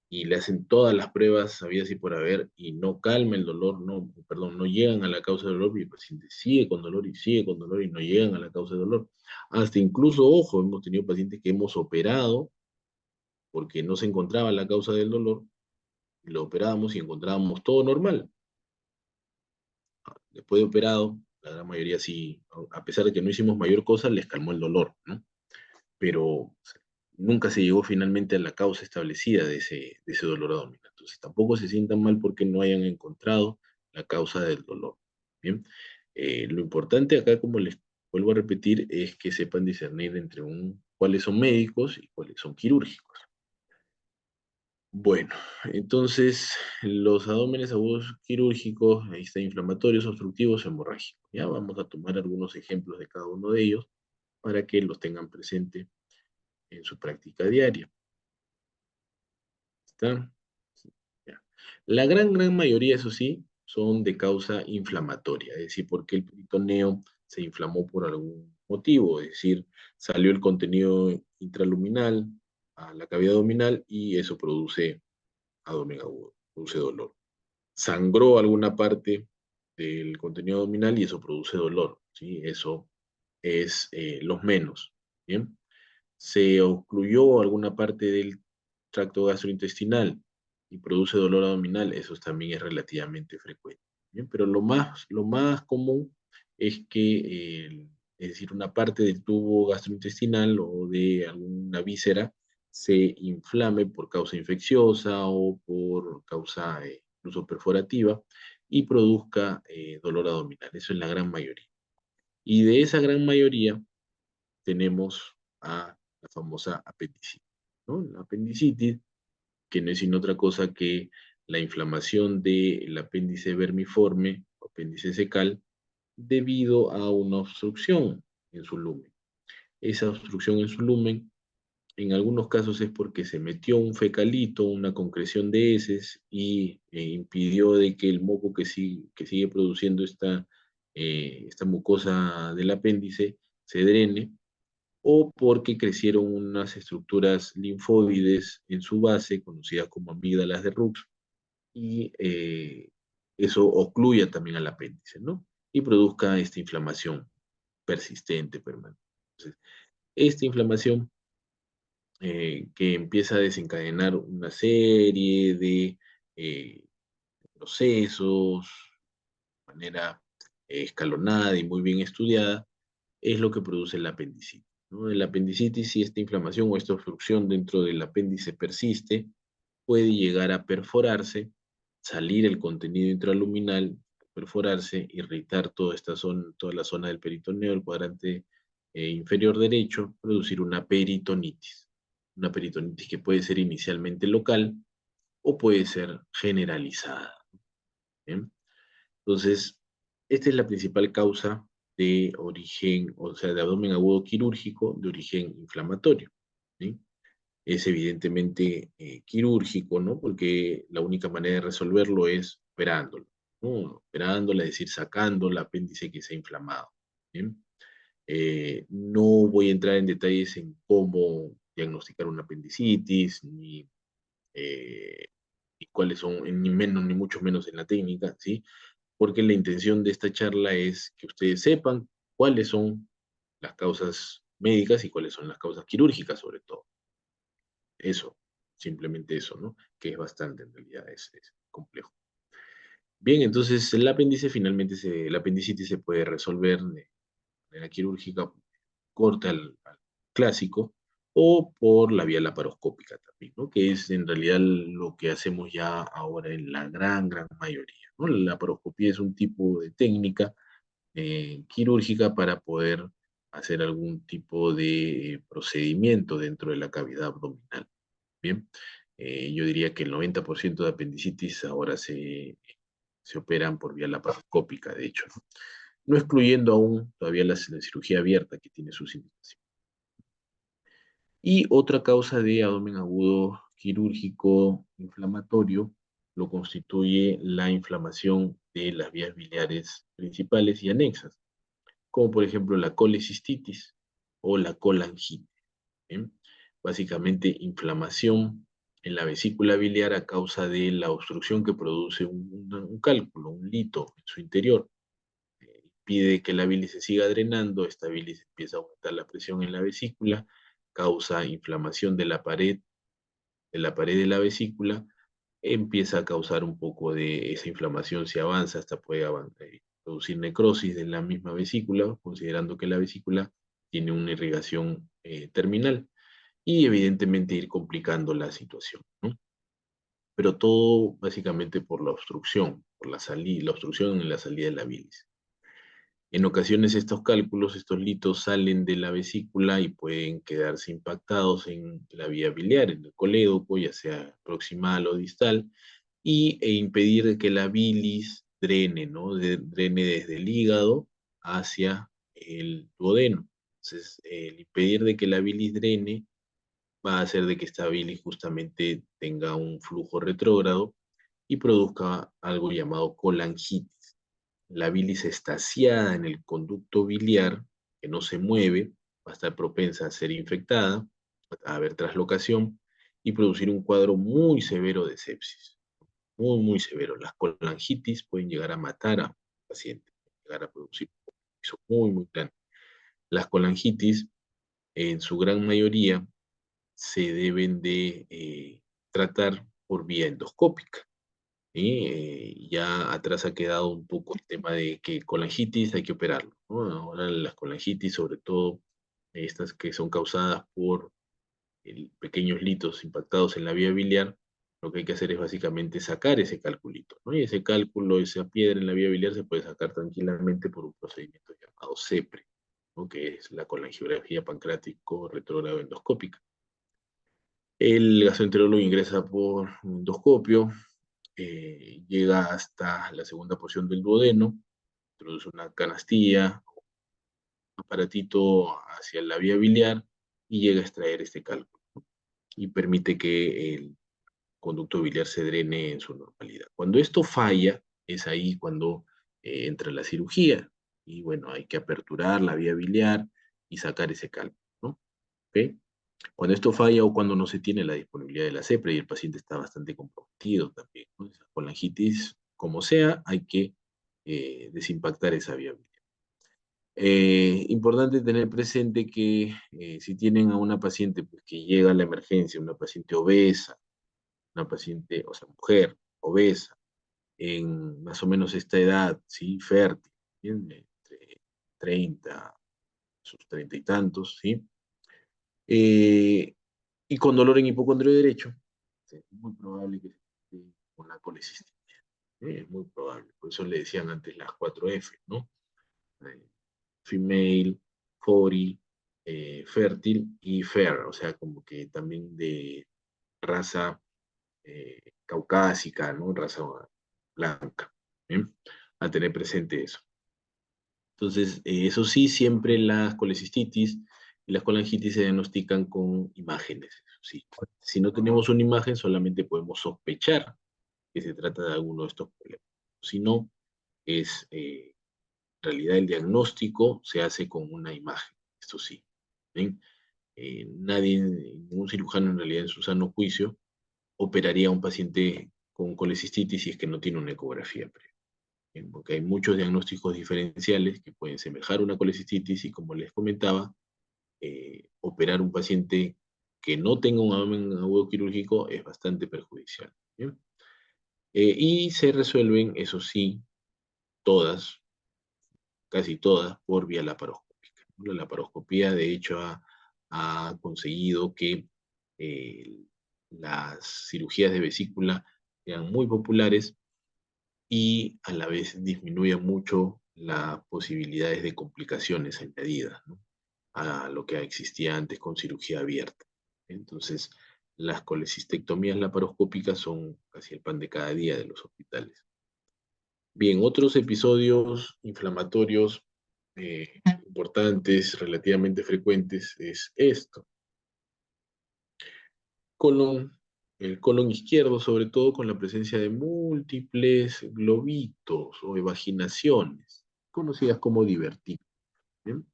y le hacen todas las pruebas habidas y por haber y no calma el dolor, no, perdón, no llegan a la causa del dolor y el paciente sigue con dolor y sigue con dolor y no llegan a la causa del dolor. Hasta incluso, ojo, hemos tenido pacientes que hemos operado porque no se encontraba la causa del dolor, y lo operábamos y encontrábamos todo normal. Después de operado, la gran mayoría sí, a pesar de que no hicimos mayor cosa, les calmó el dolor, ¿no? Pero nunca se llegó finalmente a la causa establecida de ese dolor abdominal. Entonces tampoco se sientan mal porque no hayan encontrado la causa del dolor. Bien, lo importante acá, como les vuelvo a repetir, es que sepan discernir entre cuáles son médicos y cuáles son quirúrgicos. Bueno, entonces los abómenes agudos quirúrgicos, ahí está, inflamatorios, obstructivos, hemorrágicos. Ya vamos a tomar algunos ejemplos de cada uno de ellos para que los tengan presente en su práctica diaria. ¿Está? Ya. La gran mayoría, eso sí, son de causa inflamatoria, es decir, porque el peritoneo se inflamó por algún motivo, es decir, salió el contenido intraluminal a la cavidad abdominal y eso produce abdomen agudo, produce dolor. Sangró alguna parte del contenido abdominal y eso produce dolor, ¿sí? Eso es los menos, ¿bien? Se ocluyó alguna parte del tracto gastrointestinal y produce dolor abdominal, eso también es relativamente frecuente, ¿bien? Pero lo más común es que, es decir, una parte del tubo gastrointestinal o de alguna víscera se inflame por causa infecciosa o por causa incluso perforativa y produzca dolor abdominal. Eso es la gran mayoría. Y de esa gran mayoría tenemos a la famosa apendicitis, ¿no? La apendicitis, que no es sino otra cosa que la inflamación del apéndice vermiforme, o apéndice secal, debido a una obstrucción en su lumen. Esa obstrucción en su lumen, en algunos casos es porque se metió un fecalito, una concreción de heces, y impidió de que el moco que sigue produciendo esta mucosa del apéndice se drene, o porque crecieron unas estructuras linfoides en su base, conocidas como amígdalas de Rux, y eso ocluya también al apéndice, ¿no? Y produzca esta inflamación persistente, permanente. Entonces, esta inflamación que empieza a desencadenar una serie de eh, procesos de manera escalonada y muy bien estudiada, es lo que produce la apendicitis, ¿no? El apendicitis, si esta inflamación o esta obstrucción dentro del apéndice persiste, puede llegar a perforarse, salir el contenido intraluminal, perforarse, irritar toda la zona del peritoneo, el cuadrante inferior derecho, producir una peritonitis. Una peritonitis que puede ser inicialmente local o puede ser generalizada. ¿Bien? Entonces, esta es la principal causa de origen, o sea, de abdomen agudo quirúrgico de origen inflamatorio, ¿sí? Es evidentemente quirúrgico, ¿no? Porque la única manera de resolverlo es operándolo, ¿no? Operándola, es decir, sacando el apéndice que se ha inflamado, ¿bien? No voy a entrar en detalles en cómo diagnosticar una apendicitis, eh, ni cuáles son, ni menos, ni mucho menos en la técnica, ¿sí? Porque la intención de esta charla es que ustedes sepan cuáles son las causas médicas y cuáles son las causas quirúrgicas, sobre todo. Eso, simplemente eso, ¿no? Que es bastante, en realidad, es complejo. Bien, entonces el apéndice finalmente, el apendicitis se puede resolver de manera quirúrgica corta al clásico o por la vía laparoscópica también, ¿no? Que es en realidad lo que hacemos ya ahora en la gran mayoría, ¿no? La laparoscopía es un tipo de técnica quirúrgica para poder hacer algún tipo de procedimiento dentro de la cavidad abdominal. Bien, yo diría que el 90% de apendicitis ahora se operan por vía laparoscópica, de hecho, ¿no? No excluyendo aún todavía la cirugía abierta que tiene sus indicaciones. Y otra causa de abdomen agudo quirúrgico inflamatorio lo constituye la inflamación de las vías biliares principales y anexas, como por ejemplo la colecistitis o la colangitis, ¿bien? Básicamente inflamación en la vesícula biliar a causa de la obstrucción que produce un cálculo, un lito en su interior. Impide que la bilis se siga drenando, esta bilis empieza a aumentar la presión en la vesícula, causa inflamación de la vesícula, empieza a causar un poco de esa inflamación, si avanza, hasta puede producir necrosis de la misma vesícula, considerando que la vesícula tiene una irrigación terminal y evidentemente ir complicando la situación, ¿no? Pero todo básicamente por la obstrucción, por la obstrucción en la salida de la bilis. En ocasiones estos cálculos, estos litos salen de la vesícula y pueden quedarse impactados en la vía biliar, en el colédoco, ya sea proximal o distal, e impedir que la bilis drene, ¿no? Drene desde el hígado hacia el duodeno. Entonces, el impedir de que la bilis drene va a hacer de que esta bilis justamente tenga un flujo retrógrado y produzca algo llamado colangitis. La bilis estaciada en el conducto biliar, que no se mueve, va a estar propensa a ser infectada, a haber traslocación y producir un cuadro muy severo de sepsis. Muy, muy severo. Las colangitis pueden llegar a matar a un paciente, llegar a producir un compromiso muy, muy grande. Las colangitis, en su gran mayoría, se deben de tratar por vía endoscópica. ¿Sí? Ya atrás ha quedado un poco el tema de que colangitis hay que operarlo, ¿no? Ahora las colangitis, sobre todo estas que son causadas por pequeños litos impactados en la vía biliar, lo que hay que hacer es básicamente sacar ese calculito, ¿no? Y ese cálculo, esa piedra en la vía biliar se puede sacar tranquilamente por un procedimiento llamado CEPRE, ¿no? Que es la colangiografía pancreático retrógrado endoscópica. El gastroenterólogo ingresa por un endoscopio, llega hasta la segunda porción del duodeno, introduce una canastilla, un aparatito hacia la vía biliar y llega a extraer este cálculo y permite que el conducto biliar se drene en su normalidad. Cuando esto falla, es ahí cuando entra la cirugía y bueno, hay que aperturar la vía biliar y sacar ese cálculo, ¿no? ¿Ok? Cuando esto falla o cuando no se tiene la disponibilidad de la CEPRE y el paciente está bastante comprometido también, ¿no? Esa colangitis, como sea, hay que desimpactar esa vía biliar. Importante tener presente que si tienen a una paciente pues, que llega a la emergencia, una paciente obesa, una paciente, o sea, mujer obesa, en más o menos esta edad, ¿sí? Fértil, ¿bien? Entre 30, sus 30 y tantos, ¿sí? Eh, y con dolor en hipocondrio derecho, sí, es muy probable que esté con la colecistitis. Es muy probable. Por eso le decían antes las 4F, ¿no? Eh, Female, fori, fértil y fair, o sea, como que también de raza caucásica, ¿no? Raza blanca. ¿Bien? A tener presente eso. Entonces, eso sí, siempre las colecistitis y las colangitis se diagnostican con imágenes. Eso sí. Si no tenemos una imagen, solamente podemos sospechar que se trata de alguno de estos problemas. Si no, es en realidad el diagnóstico se hace con una imagen. Esto sí. ¿Bien? Nadie, ningún cirujano en realidad en su sano juicio operaría a un paciente con colecistitis si es que no tiene una ecografía previa. Bien, porque hay muchos diagnósticos diferenciales que pueden semejar una colecistitis y como les comentaba, operar un paciente que no tenga un abdomen agudo quirúrgico es bastante perjudicial. ¿Bien? Y se resuelven, eso sí, todas, casi todas, por vía laparoscópica. La laparoscopía, de hecho, ha conseguido que eh, las cirugías de vesícula sean muy populares y a la vez disminuye mucho las posibilidades de complicaciones añadidas, ¿no? A lo que existía antes con cirugía abierta. Entonces, las colecistectomías laparoscópicas son casi el pan de cada día de los hospitales. Bien, otros episodios inflamatorios importantes, relativamente frecuentes, es esto. Colon, el colon izquierdo, sobre todo con la presencia de múltiples globitos o evaginaciones, conocidas como divertículos. ¿Bien?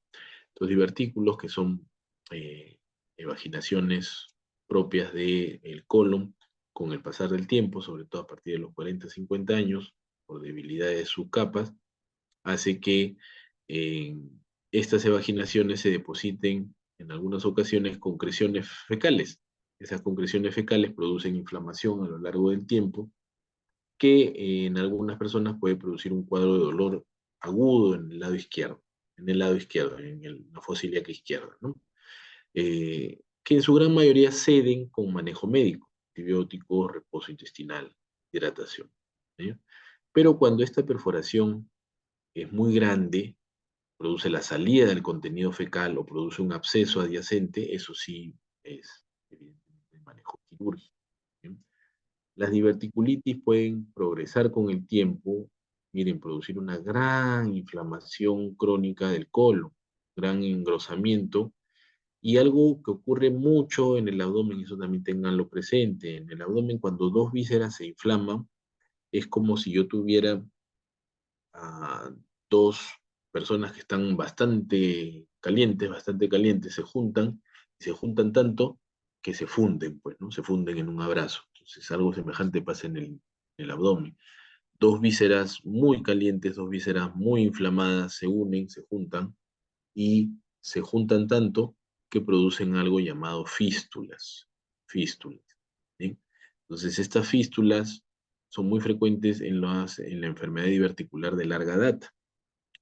Los divertículos, que son eh, evaginaciones propias del colon, con el pasar del tiempo, sobre todo a partir de los 40, 50 años, por debilidad de sus capas, hace que eh, estas evaginaciones se depositen en algunas ocasiones concreciones fecales. Esas concreciones fecales producen inflamación a lo largo del tiempo, que en algunas personas puede producir un cuadro de dolor agudo en el lado izquierdo, la fosa ilíaca izquierda, ¿no? Que en su gran mayoría ceden con manejo médico, antibióticos, reposo intestinal, hidratación. ¿Sí? Pero cuando esta perforación es muy grande, produce la salida del contenido fecal o produce un absceso adyacente, eso sí es evidentemente manejo quirúrgico. ¿Sí? Las diverticulitis pueden progresar con el tiempo, miren, producir una gran inflamación crónica del colon, gran engrosamiento, Y algo que ocurre mucho en el abdomen, eso también tenganlo presente, en el abdomen cuando dos vísceras se inflaman, es como si yo tuviera a dos personas que están bastante calientes, se juntan, y se juntan tanto que se funden, pues, ¿no? Se funden en un abrazo. Entonces algo semejante pasa en el abdomen. Dos vísceras muy calientes, dos vísceras muy inflamadas se unen, se juntan, y se juntan tanto que producen algo llamado fístulas. Fístulas. ¿Sí? Entonces, estas fístulas son muy frecuentes en la enfermedad diverticular de larga data.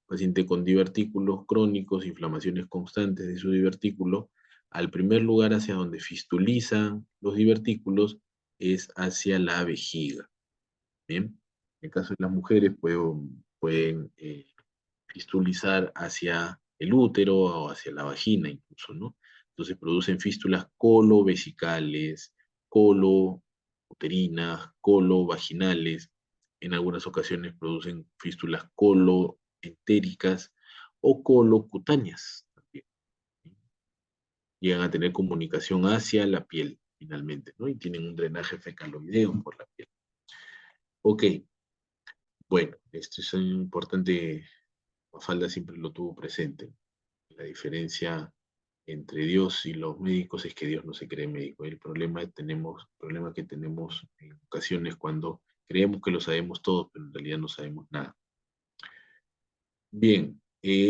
Paciente con divertículos crónicos, inflamaciones constantes de su divertículo, al primer lugar hacia donde fistulizan los divertículos es hacia la vejiga. ¿Bien? En el caso de las mujeres pueden fistulizar hacia el útero o hacia la vagina incluso, ¿no? Entonces producen fístulas colovesicales, colouterinas, colovaginales. En algunas ocasiones producen fístulas coloentéricas o colocutáneas también. Llegan a tener comunicación hacia la piel, finalmente, ¿no? Y tienen un drenaje fecaloideo por la piel. Ok, bueno, esto es importante. Mafalda siempre lo tuvo presente. La diferencia entre Dios y los médicos es que Dios no se cree médico. El problema que tenemos en ocasiones cuando creemos que lo sabemos todo, pero en realidad no sabemos nada. Bien,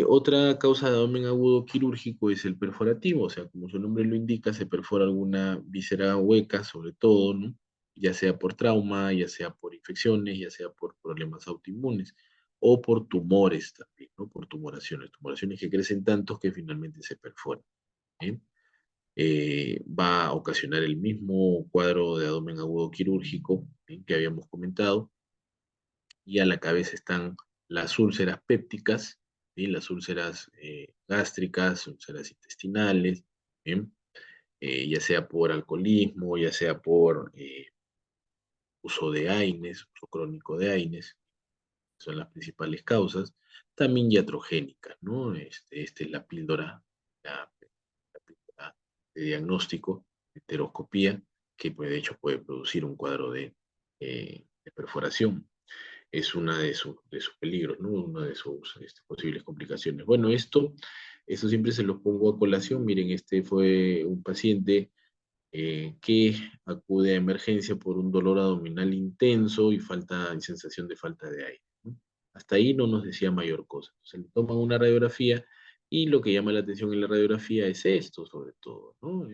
otra causa de abdomen agudo quirúrgico es el perforativo, o sea, como su nombre lo indica, se perfora alguna víscera hueca, sobre todo, ¿no? Ya sea por trauma, ya sea por infecciones, ya sea por problemas autoinmunes, o por tumores también, ¿no? Por tumoraciones que crecen tantos que finalmente se perforan. ¿Bien? Va a ocasionar el mismo cuadro de abdomen agudo quirúrgico, ¿bien? Que habíamos comentado, y a la cabeza están las úlceras pépticas, ¿sí? Las úlceras gástricas, úlceras intestinales, ¿bien? Ya sea por alcoholismo, ya sea por uso de AINES, uso crónico de AINES, son las principales causas, también iatrogénicas, ¿no? Esta es la píldora de diagnóstico, heteroscopía, que pues, de hecho puede producir un cuadro de perforación. Es una de sus peligros, ¿no? Una de sus posibles complicaciones. Bueno, esto siempre se lo pongo a colación. Miren, este fue un paciente que acude a emergencia por un dolor abdominal intenso y sensación de falta de aire, ¿no? Hasta ahí no nos decía mayor cosa. Se le toma una radiografía y lo que llama la atención en la radiografía es esto, sobre todo, ¿no?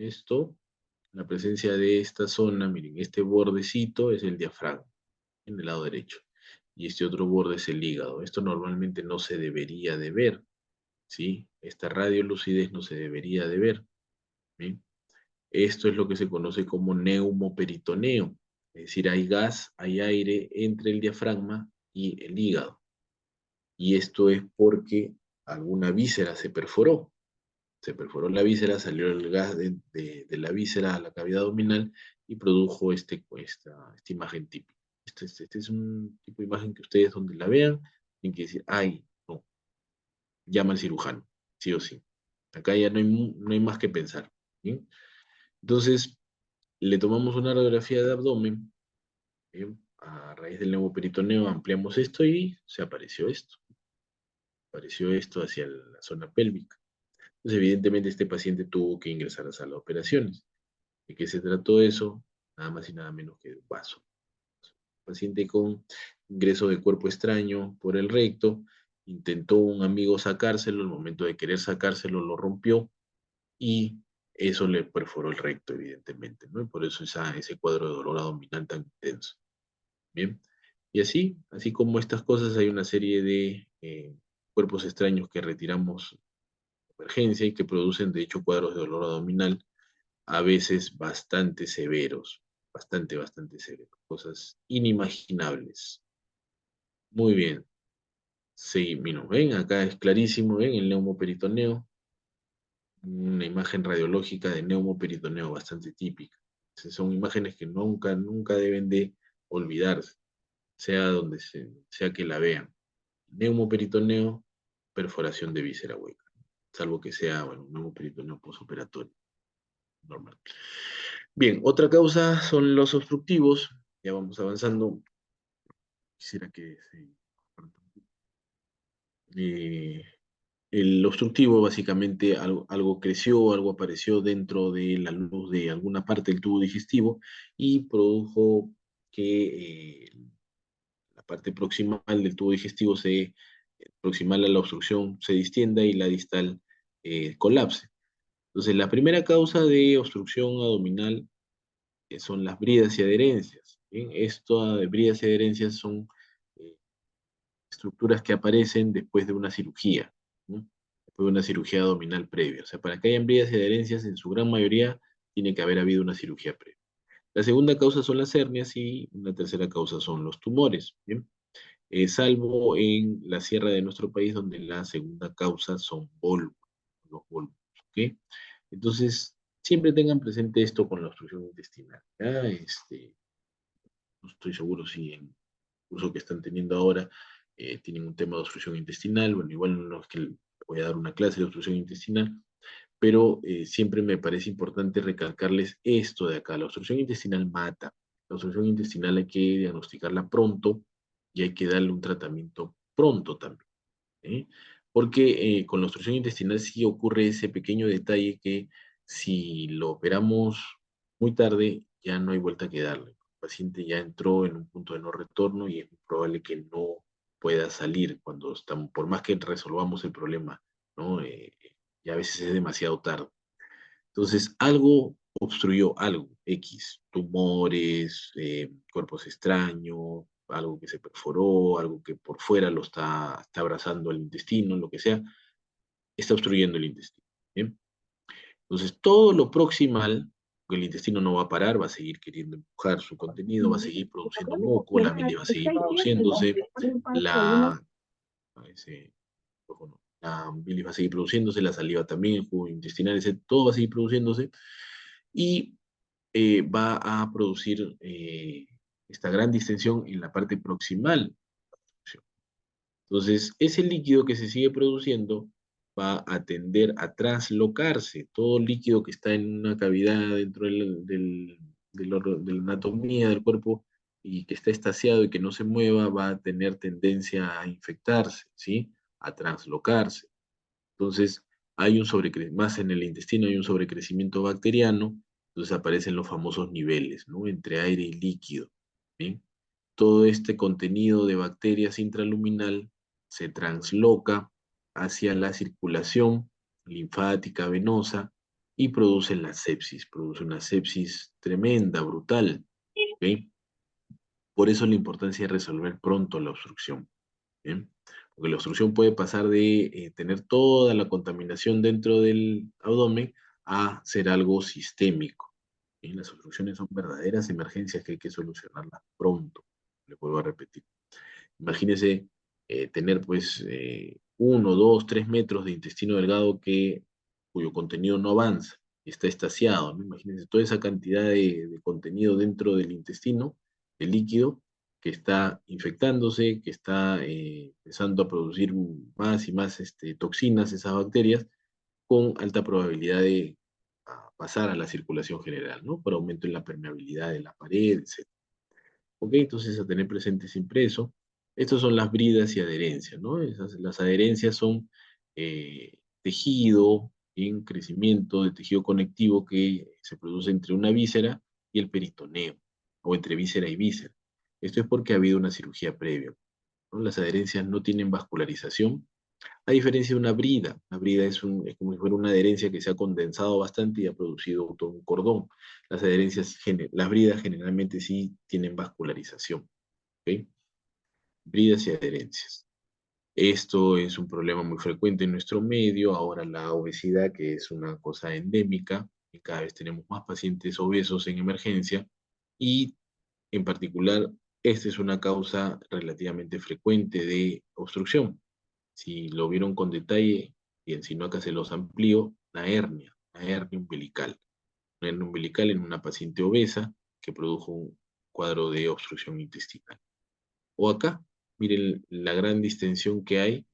La presencia de esta zona, miren, este bordecito es el diafragma en el lado derecho y este otro borde es el hígado. Esto normalmente no se debería de ver, ¿sí? Esta radiolucidez no se debería de ver, ¿sí? Esto es lo que se conoce como neumoperitoneo, es decir, hay gas, hay aire entre el diafragma y el hígado. Y esto es porque alguna víscera se perforó la víscera, salió el gas de la víscera a la cavidad abdominal y produjo esta imagen típica. Este es un tipo de imagen que ustedes donde la vean, tienen que decir, ay, no, llama al cirujano, sí o sí. Acá ya no hay más que pensar. ¿Bien? Entonces, le tomamos una radiografía de abdomen, ¿bien? A raíz del neumoperitoneo ampliamos esto y se apareció esto. Apareció esto hacia la zona pélvica. Entonces, evidentemente, este paciente tuvo que ingresar a la sala de operaciones. ¿De qué se trató eso? Nada más y nada menos que de un vaso. Paciente con ingreso de cuerpo extraño por el recto, intentó un amigo sacárselo, al momento de querer sacárselo lo rompió y eso le perforó el recto, evidentemente, ¿no? Y por eso ese cuadro de dolor abdominal tan intenso. Bien, y así como estas cosas, hay una serie de cuerpos extraños que retiramos de emergencia y que producen, de hecho, cuadros de dolor abdominal a veces bastante severos, cosas inimaginables. Muy bien, seguimos, ven, acá es clarísimo, ven el neumoperitoneo, una imagen radiológica de neumoperitoneo bastante típica. Son imágenes que nunca deben de olvidarse, sea que la vean. Neumoperitoneo, perforación de víscera hueca. salvo que sea, bueno, un nuevo peritoneo posoperatorio, normal. Bien, otra causa son los obstructivos. Ya vamos avanzando. Quisiera que se... Eh, el obstructivo, básicamente, algo creció, algo apareció dentro de la luz de alguna parte del tubo digestivo y produjo que la parte proximal del tubo digestivo proximal a la obstrucción se distienda y la distal colapse. Entonces, la primera causa de obstrucción abdominal son las bridas y adherencias. ¿Bien? Esto de bridas y adherencias son eh, estructuras que aparecen después de una cirugía, ¿no? Después de una cirugía abdominal previa. O sea, para que hayan bridas y adherencias, en su gran mayoría, tiene que haber habido una cirugía previa. La segunda causa son las hernias y la tercera causa son los tumores, ¿bien? Salvo en la sierra de nuestro país, donde la segunda causa son los volvos, ¿ok? Entonces, siempre tengan presente esto con la obstrucción intestinal, ¿ya? No estoy seguro si en el curso que están teniendo ahora tienen un tema de obstrucción intestinal. Bueno, igual no es que voy a dar una clase de obstrucción intestinal, pero siempre me parece importante recalcarles esto de acá. La obstrucción intestinal mata. La obstrucción intestinal hay que diagnosticarla pronto y hay que darle un tratamiento pronto también. ¿Eh? Porque con la obstrucción intestinal sí ocurre ese pequeño detalle que si lo operamos muy tarde, ya no hay vuelta que darle. El paciente ya entró en un punto de no retorno y es muy probable que no pueda salir cuando estamos, por más que resolvamos el problema, ¿no? Y a veces es demasiado tarde. Entonces, algo obstruyó, algo, X, tumores, cuerpos extraños, algo que se perforó, algo que por fuera está abrazando el intestino, lo que sea, está obstruyendo el intestino. ¿Bien? Entonces, todo lo proximal, que el intestino no va a parar, va a seguir queriendo empujar su contenido, va a seguir produciendo moco, la bilis va a seguir produciéndose, la, ese, ojo, no, la bilis va a seguir produciéndose, la saliva también, el jugo intestinal, todo va a seguir produciéndose y va a producir esta gran distensión en la parte proximal. Entonces, ese líquido que se sigue produciendo va a tender a traslocarse. Todo líquido que está en una cavidad dentro de la anatomía del cuerpo y que está estaciado y que no se mueva, va a tener tendencia a infectarse, ¿sí? A translocarse. Entonces, más en el intestino hay un sobrecrecimiento bacteriano, entonces aparecen los famosos niveles, ¿no? Entre aire y líquido, ¿bien? Todo este contenido de bacterias intraluminal se transloca hacia la circulación linfática venosa y produce una sepsis tremenda, brutal, ¿ok? Por eso la importancia de resolver pronto la obstrucción. ¿Bien? Porque la obstrucción puede pasar de tener toda la contaminación dentro del abdomen a ser algo sistémico. ¿Bien? Las obstrucciones son verdaderas emergencias que hay que solucionarlas pronto. Le vuelvo a repetir. Imagínese tener pues 1, 2, 3 metros de intestino delgado cuyo contenido no avanza y está estaciado, ¿no? Imagínense toda esa cantidad de contenido dentro del intestino, de líquido, que está infectándose, que está empezando a producir más y más toxinas, esas bacterias, con alta probabilidad de pasar a la circulación general, ¿no? Por aumento en la permeabilidad de la pared, etc. ¿Ok? Entonces, a tener presente siempre eso. Estas son las bridas y adherencias, ¿no? Las adherencias son tejido en crecimiento de tejido conectivo que se produce entre una víscera y el peritoneo, o entre víscera y víscera. Esto es porque ha habido una cirugía previa, ¿no? Las adherencias no tienen vascularización, a diferencia de una brida es como si fuera una adherencia que se ha condensado bastante y ha producido todo un cordón. Las bridas generalmente sí tienen vascularización, ¿ok? Bridas y adherencias. Esto es un problema muy frecuente en nuestro medio, ahora la obesidad, que es una cosa endémica, y cada vez tenemos más pacientes obesos en emergencia, y en particular, esta es una causa relativamente frecuente de obstrucción. Si lo vieron con detalle, bien, si no acá se los amplío, la hernia umbilical. Una hernia umbilical en una paciente obesa que produjo un cuadro de obstrucción intestinal. O acá, miren la gran distensión que hay,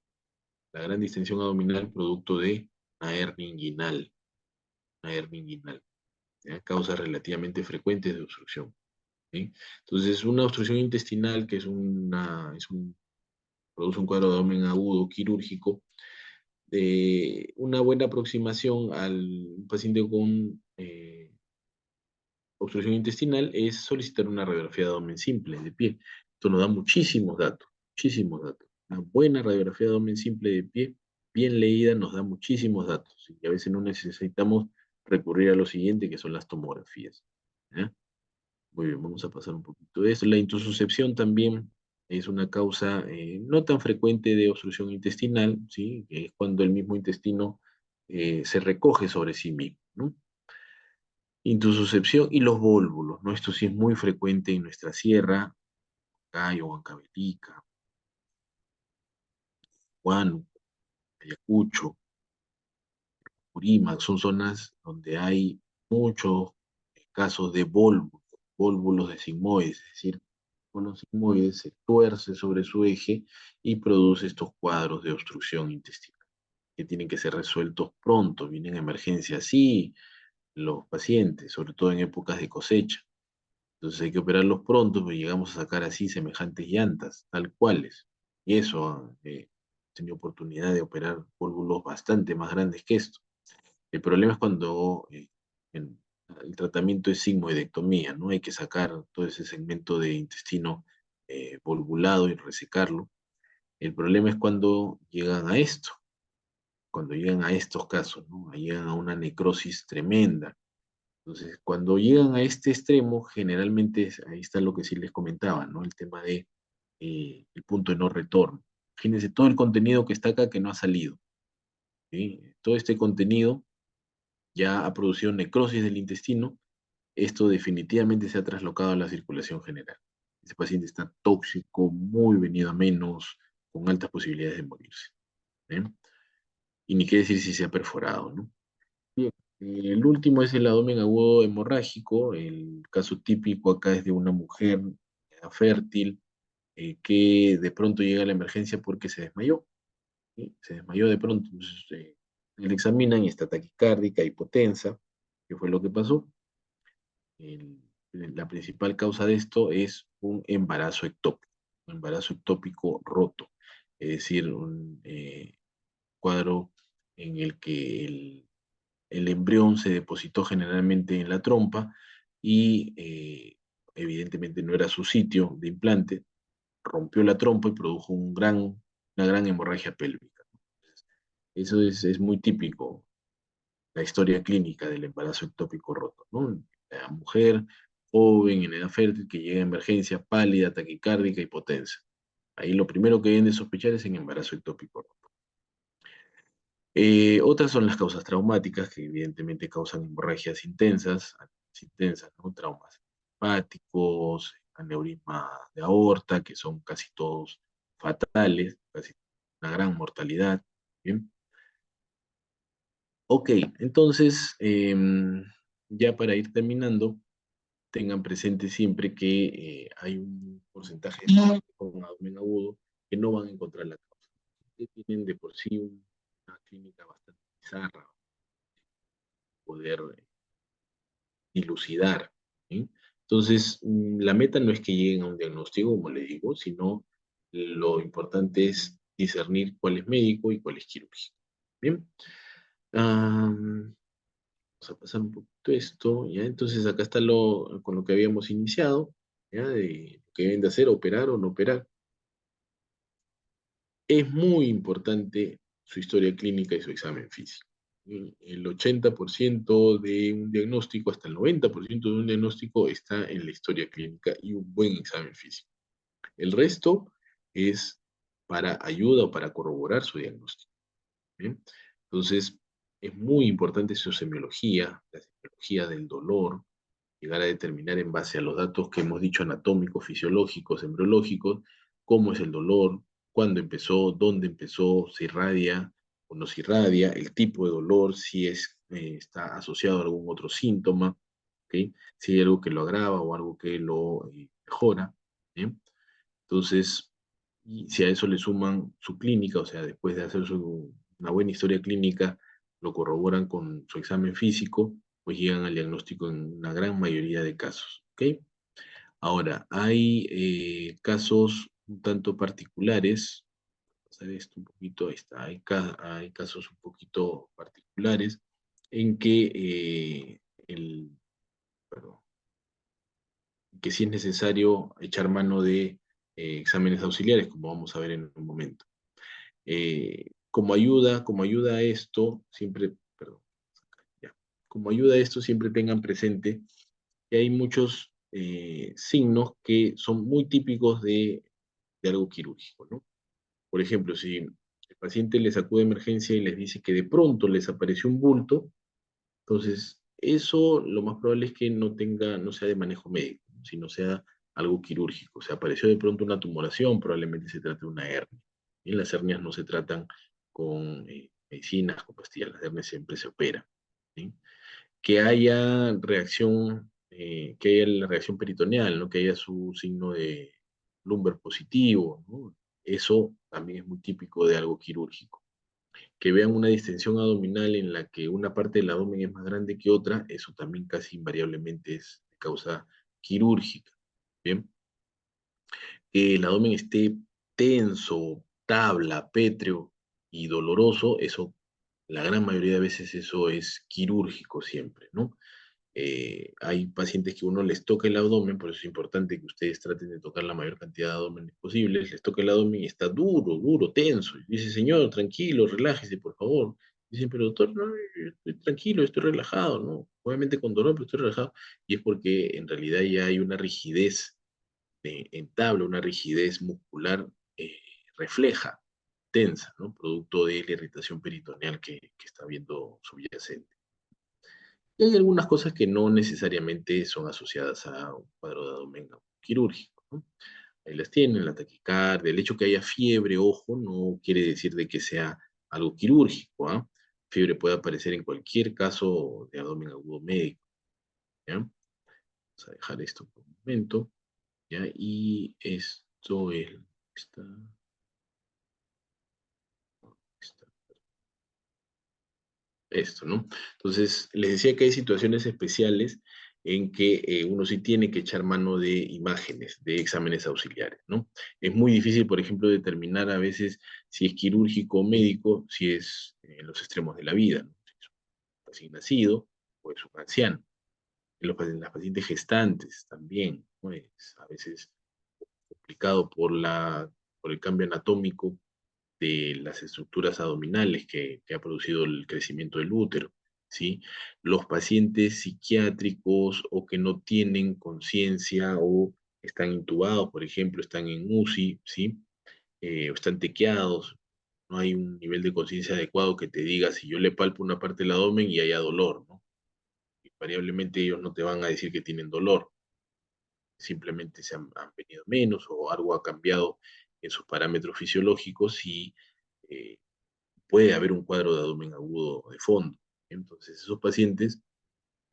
la gran distensión abdominal producto de una hernia inguinal, ¿ya? Causas relativamente frecuentes de obstrucción. ¿Sí? Entonces, una obstrucción intestinal, que produce un cuadro de abdomen agudo quirúrgico, una buena aproximación al paciente con obstrucción intestinal es solicitar una radiografía de abdomen simple, de pie. Esto nos da muchísimos datos, muchísimos datos. Una buena radiografía de abdomen simple de pie, bien leída, nos da muchísimos datos. Y a veces no necesitamos recurrir a lo siguiente, que son las tomografías. ¿Ya? Muy bien, vamos a pasar un poquito de eso. La intususcepción también es una causa no tan frecuente de obstrucción intestinal, ¿sí? Es cuando el mismo intestino se recoge sobre sí mismo, ¿no? Intususcepción y los vólvulos, ¿no? Esto sí es muy frecuente en nuestra sierra, Cayo, Huancavelica, Huánuco, Ayacucho, Purímac, son zonas donde hay muchos casos de vólvulos de sigmoides, es decir, con los sigmoides se tuerce sobre su eje y produce estos cuadros de obstrucción intestinal que tienen que ser resueltos pronto, vienen emergencias, sí, los pacientes, sobre todo en épocas de cosecha. Entonces hay que operarlos pronto, pues llegamos a sacar así semejantes llantas, tal cuales. Y eso, he tenido oportunidad de operar vólvulos bastante más grandes que esto. El problema es cuando el tratamiento es sigmoidectomía, ¿no? Hay que sacar todo ese segmento de intestino volvulado y resecarlo. El problema es cuando llegan a estos casos, ¿no? Llegan a una necrosis tremenda. Entonces, cuando llegan a este extremo, generalmente ahí está lo que sí les comentaba, ¿no? El tema de el punto de no retorno. Fíjense todo el contenido que está acá que no ha salido, ¿sí? Todo este contenido ya ha producido necrosis del intestino. Esto definitivamente se ha traslocado a la circulación general. Ese paciente está tóxico, muy venido a menos, con altas posibilidades de morirse. ¿Eh? Y ni qué decir si se ha perforado, ¿no? Bien, el último es el abdomen agudo hemorrágico. El caso típico acá es de una mujer fértil que de pronto llega a la emergencia porque se desmayó. ¿Sí? Se desmayó de pronto. Entonces, le examinan y está taquicárdica, hipotensa. ¿Qué fue lo que pasó? El- la principal causa de esto es un embarazo ectópico roto, es decir, un cuadro en el que el embrión se depositó generalmente en la trompa y evidentemente no era su sitio de implante, rompió la trompa y produjo una gran hemorragia pélvica. Eso es muy típico, la historia clínica del embarazo ectópico roto, ¿no? La mujer joven, en edad fértil, que llega a emergencia, pálida, taquicárdica, hipotensa. Ahí lo primero que deben de sospechar es en embarazo ectópico roto. Otras son las causas traumáticas, que evidentemente causan intensas, ¿no? Traumas hepáticos, aneurisma de aorta, que son casi todos fatales, casi una gran mortalidad. ¿Bien? Ok, entonces, ya para ir terminando, tengan presente siempre que hay un porcentaje de pacientes con abdomen agudo que no van a encontrar la causa. Que tienen de por sí una clínica bastante bizarra, poder dilucidar. ¿Sí? Entonces, la meta no es que lleguen a un diagnóstico, como le digo, sino lo importante es discernir cuál es médico y cuál es quirúrgico. Bien. Vamos a pasar un poquito esto, ¿ya? Entonces acá está con lo que habíamos iniciado, ¿ya? De lo que deben de hacer, operar o no operar. Es muy importante su historia clínica y su examen físico. El 80% de un diagnóstico, hasta el 90% de un diagnóstico está en la historia clínica y un buen examen físico. El resto es para ayuda o para corroborar su diagnóstico. ¿Bien? Entonces, es muy importante su semiología, la semiología del dolor, llegar a determinar en base a los datos que hemos dicho anatómicos, fisiológicos, embriológicos, cómo es el dolor, cuándo empezó, dónde empezó, se irradia o no se irradia, el tipo de dolor, si está asociado a algún otro síntoma, ¿okay? Si hay algo que lo agrava o algo que lo mejora. ¿Bien? Entonces, y si a eso le suman su clínica, o sea, después de hacer una buena historia clínica, lo corroboran con su examen físico, pues llegan al diagnóstico en una gran mayoría de casos, ¿ok? Ahora, hay casos un tanto particulares, vamos a ver esto un poquito, ahí está, hay casos un poquito particulares en que, perdón, que sí es necesario echar mano de exámenes auxiliares, como vamos a ver en un momento. Como ayuda a esto, siempre, perdón, ya, como ayuda a esto, siempre tengan presente que hay muchos signos que son muy típicos de algo quirúrgico, ¿no? Por ejemplo, si el paciente les acude a emergencia y les dice que de pronto les apareció un bulto, entonces eso lo más probable es que no sea de manejo médico, sino sea algo quirúrgico. O sea, apareció de pronto una tumoración, probablemente se trate de una hernia. Y las hernias no se tratan con medicinas, con pastillas, las hernias siempre se operan. ¿Sí? Que haya que haya la reacción peritoneal, ¿no? Que haya su signo de lumbar positivo, ¿no? Eso también es muy típico de algo quirúrgico. Que vean una distensión abdominal en la que una parte del abdomen es más grande que otra, eso también casi invariablemente es de causa quirúrgica. Bien, que el abdomen esté tenso, tabla, pétreo y doloroso, eso, la gran mayoría de veces eso es quirúrgico siempre, ¿no? Hay pacientes que uno les toca el abdomen, por eso es importante que ustedes traten de tocar la mayor cantidad de abdomen posibles, les toca el abdomen y está duro, duro, tenso. Y dice, señor, tranquilo, relájese, por favor. Dicen, pero doctor, no, yo estoy tranquilo, estoy relajado, ¿no? Obviamente con dolor, pero estoy relajado. Y es porque en realidad ya hay una rigidez en tabla, una rigidez muscular eh, refleja, tensa, ¿no? Producto de la irritación peritoneal que está viendo subyacente. Y hay algunas cosas que no necesariamente son asociadas a un cuadro de abdomen quirúrgico, ¿no? Ahí las tienen, la taquicardia, el hecho que haya fiebre, ojo, no quiere decir de que sea algo quirúrgico, ¿ah? Fiebre puede aparecer en cualquier caso de abdomen agudo médico, ¿ya? Vamos a dejar esto por un momento, ¿ya? Y esto es, esta, esta, esto, ¿no? Entonces, les decía que hay situaciones especiales en que uno sí tiene que echar mano de imágenes, de exámenes auxiliares, ¿no? Es muy difícil, por ejemplo, determinar a veces si es quirúrgico o médico, si es en los extremos de la vida, ¿no? Si es un recién nacido o es un anciano. Las pacientes gestantes también, ¿no? Es a veces complicado por el cambio anatómico de las estructuras abdominales que ha producido el crecimiento del útero, ¿sí? Los pacientes psiquiátricos o que no tienen conciencia o están intubados, por ejemplo, están en UCI, ¿sí? O están tequeados, no hay un nivel de conciencia adecuado que te diga si yo le palpo una parte del abdomen y haya dolor, ¿no? Invariablemente ellos no te van a decir que tienen dolor, simplemente han venido menos o algo ha cambiado en sus parámetros fisiológicos y eh, puede haber un cuadro de abdomen agudo de fondo. Entonces, esos pacientes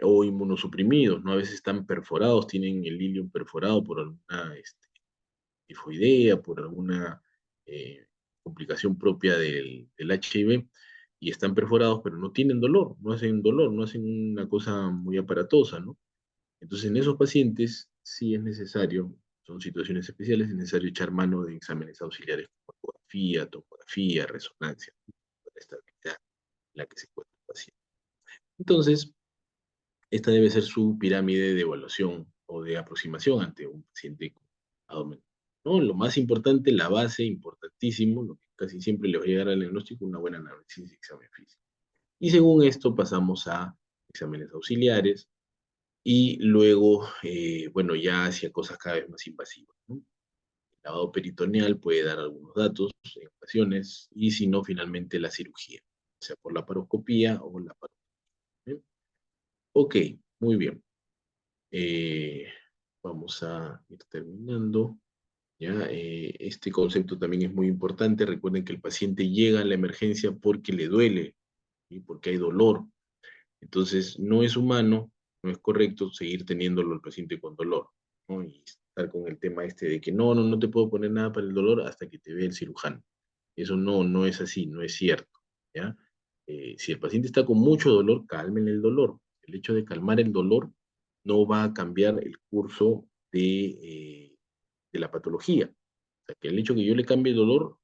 o inmunosuprimidos, ¿no? A veces están perforados, tienen el ilium perforado por alguna tifoidea, por alguna eh, complicación propia del HIV, y están perforados, pero no tienen dolor, no hacen una cosa muy aparatosa, ¿no? Entonces, en esos pacientes sí es necesario, son situaciones especiales, es necesario echar mano de exámenes auxiliares como ecografía, tomografía, resonancia, para estabilizar la que se encuentra el paciente. Entonces, esta debe ser su pirámide de evaluación o de aproximación ante un paciente con abdomen. ¿No? Lo más importante, la base, importantísimo, lo que casi siempre le va a llegar al diagnóstico, una buena análisis y examen físico. Y según esto pasamos a exámenes auxiliares y luego, bueno, ya hacia cosas cada vez más invasivas, ¿no? El lavado peritoneal puede dar algunos datos en ocasiones y si no, finalmente la cirugía, sea por la paroscopía o la paroscopia. Ok, muy bien. Eh, Vamos a ir terminando. ¿Ya? Este concepto también es muy importante. Recuerden que el paciente llega a la emergencia porque le duele y porque hay dolor. Entonces, no es humano, no es correcto seguir teniéndolo al paciente con dolor, ¿no? Y estar con el tema este de que no te puedo poner nada para el dolor hasta que te vea el cirujano. Eso no es así, no es cierto, ¿ya? Si el paciente está con mucho dolor, calmen el dolor. El hecho de calmar el dolor no va a cambiar el curso de la patología. O sea, que el hecho que yo le cambie el dolor,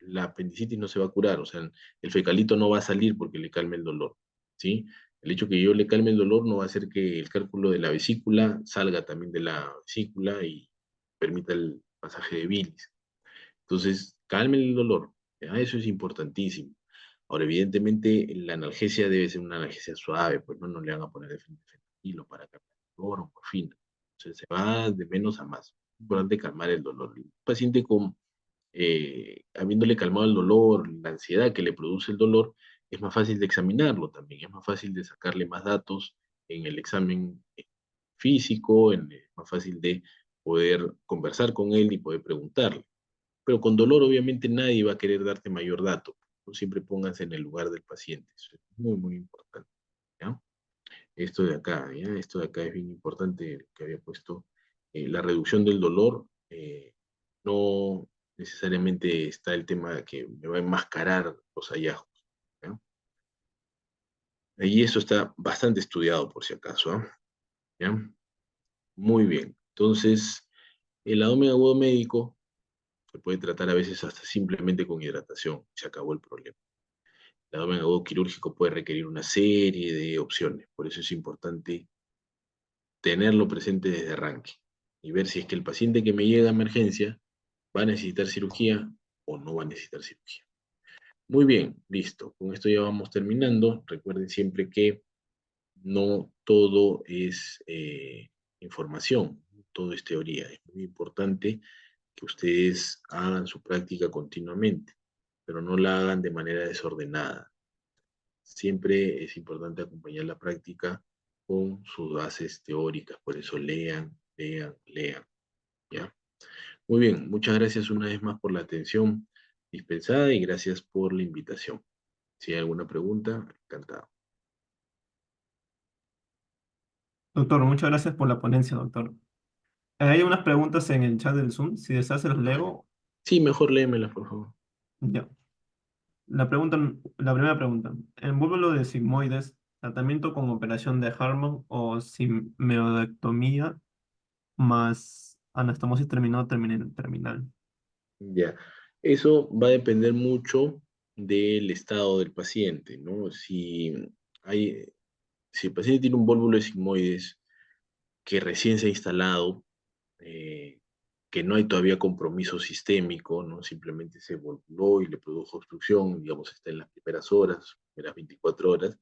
la apendicitis no se va a curar. O sea, el fecalito no va a salir porque le calme el dolor. ¿Sí? El hecho que yo le calme el dolor no va a hacer que el cálculo de la vesícula salga también de la vesícula y permita el pasaje de bilis. Entonces, calmen el dolor. ¿Ya? Eso es importantísimo. Ahora, evidentemente, la analgesia debe ser una analgesia suave, pues no le van a poner de frente fentanilo para calmar el dolor o morfina. Entonces, se va de menos a más. Es importante calmar el dolor. El paciente habiéndole calmado el dolor, la ansiedad que le produce el dolor, es más fácil de examinarlo también, es más fácil de sacarle más datos en el examen físico, es más fácil de poder conversar con él y poder preguntarle. Pero con dolor, obviamente, nadie va a querer darte mayor dato. ¿No? Siempre pónganse en el lugar del paciente. Eso es muy, muy importante. ¿Ya? Esto de acá, ¿ya? Esto de acá es bien importante que había puesto. La reducción del dolor, no necesariamente está el tema que me va a enmascarar los hallazgos. ¿Ya? Y eso está bastante estudiado, por si acaso. ¿Ya? Muy bien. Entonces, el abdomen agudo médico se puede tratar a veces hasta simplemente con hidratación. Se acabó el problema. El abdomen agudo quirúrgico puede requerir una serie de opciones. Por eso es importante tenerlo presente desde arranque y ver si es que el paciente que me llega a emergencia va a necesitar cirugía o no va a necesitar cirugía. Muy bien, listo. Con esto ya vamos terminando. Recuerden siempre que no todo es información, todo es teoría. Es muy importante que ustedes hagan su práctica continuamente, pero no la hagan de manera desordenada. Siempre es importante acompañar la práctica con sus bases teóricas, por eso lean, lean, lean, ¿ya? Muy bien, muchas gracias una vez más por la atención dispensada y gracias por la invitación. Si hay alguna pregunta, encantado. Doctor, muchas gracias por la ponencia, doctor. Hay unas preguntas en el chat del Zoom, si deseas se los leo. Sí, mejor léemela, por favor. Ya. La primera pregunta. En búbulo de sigmoides, tratamiento con operación de Harman o simeodectomía más anastomosis terminal. Ya. Eso va a depender mucho del estado del paciente, ¿no? Hay, si el paciente tiene un vólvulo de sigmoides que recién se ha instalado, eh, que no hay todavía compromiso sistémico, ¿no? Simplemente se volvió y le produjo obstrucción, digamos, está en las primeras horas, primeras 24 horas,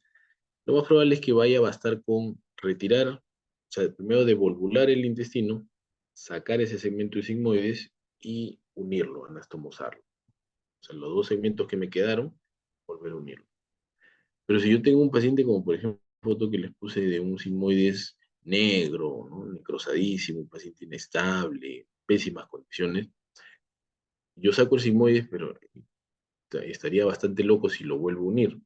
lo más probable es que vaya a bastar con retirar, o sea, primero devolvular el intestino, sacar ese segmento de sigmoides y unirlo, anastomosarlo. O sea, los dos segmentos que me quedaron, volver a unirlo. Pero si yo tengo un paciente como por ejemplo la foto que les puse de un sigmoides negro, ¿no? Necrosadísimo, un paciente inestable, pésimas condiciones, yo saco el sigmoides, pero estaría bastante loco si lo vuelvo a unir.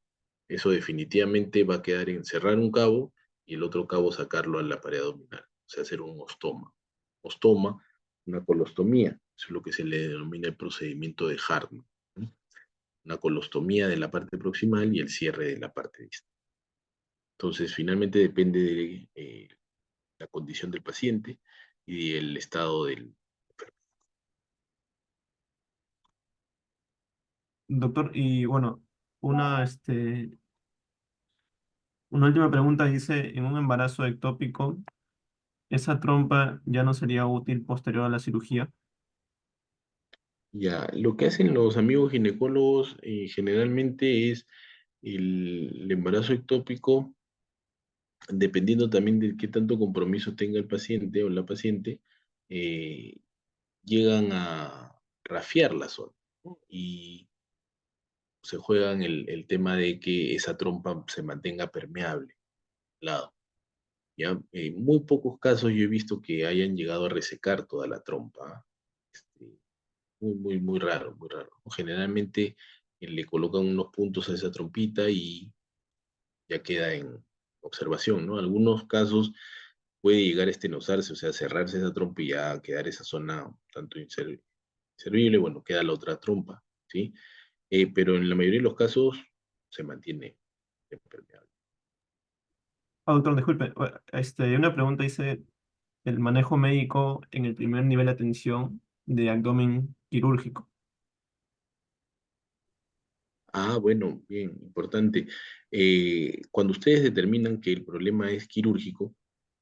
Eso definitivamente va a quedar en cerrar un cabo y el otro cabo sacarlo a la pared abdominal, o sea, hacer un ostoma. Ostoma, una colostomía, eso es lo que se le denomina el procedimiento de Hartmann, ¿no? Una colostomía de la parte proximal y el cierre de la parte distal. Entonces, finalmente depende de la condición del paciente y el estado del enfermo. Doctor, y bueno, una última pregunta dice, en un embarazo ectópico, ¿esa trompa ya no sería útil posterior a la cirugía? Ya, lo que hacen los amigos ginecólogos generalmente es el embarazo ectópico, dependiendo también de qué tanto compromiso tenga el paciente o la paciente, eh, llegan a rafiar la zona, ¿no? Y se juegan el tema de que esa trompa se mantenga permeable al lado. ¿Ya? En muy pocos casos yo he visto que hayan llegado a resecar toda la trompa. ¿Ah? Muy, muy, muy raro, muy raro. Generalmente le colocan unos puntos a esa trompita y ya queda en observación, ¿no? Algunos casos puede llegar a estenosarse, o sea, cerrarse esa trompa y ya quedar esa zona tanto inservible, bueno, queda la otra trompa, ¿sí? Pero en la mayoría de los casos se mantiene permeable. Ah, doctor, disculpe, una pregunta dice, el manejo médico en el primer nivel de atención de abdomen quirúrgico. Ah, bueno, bien, importante. Cuando ustedes determinan que el problema es quirúrgico,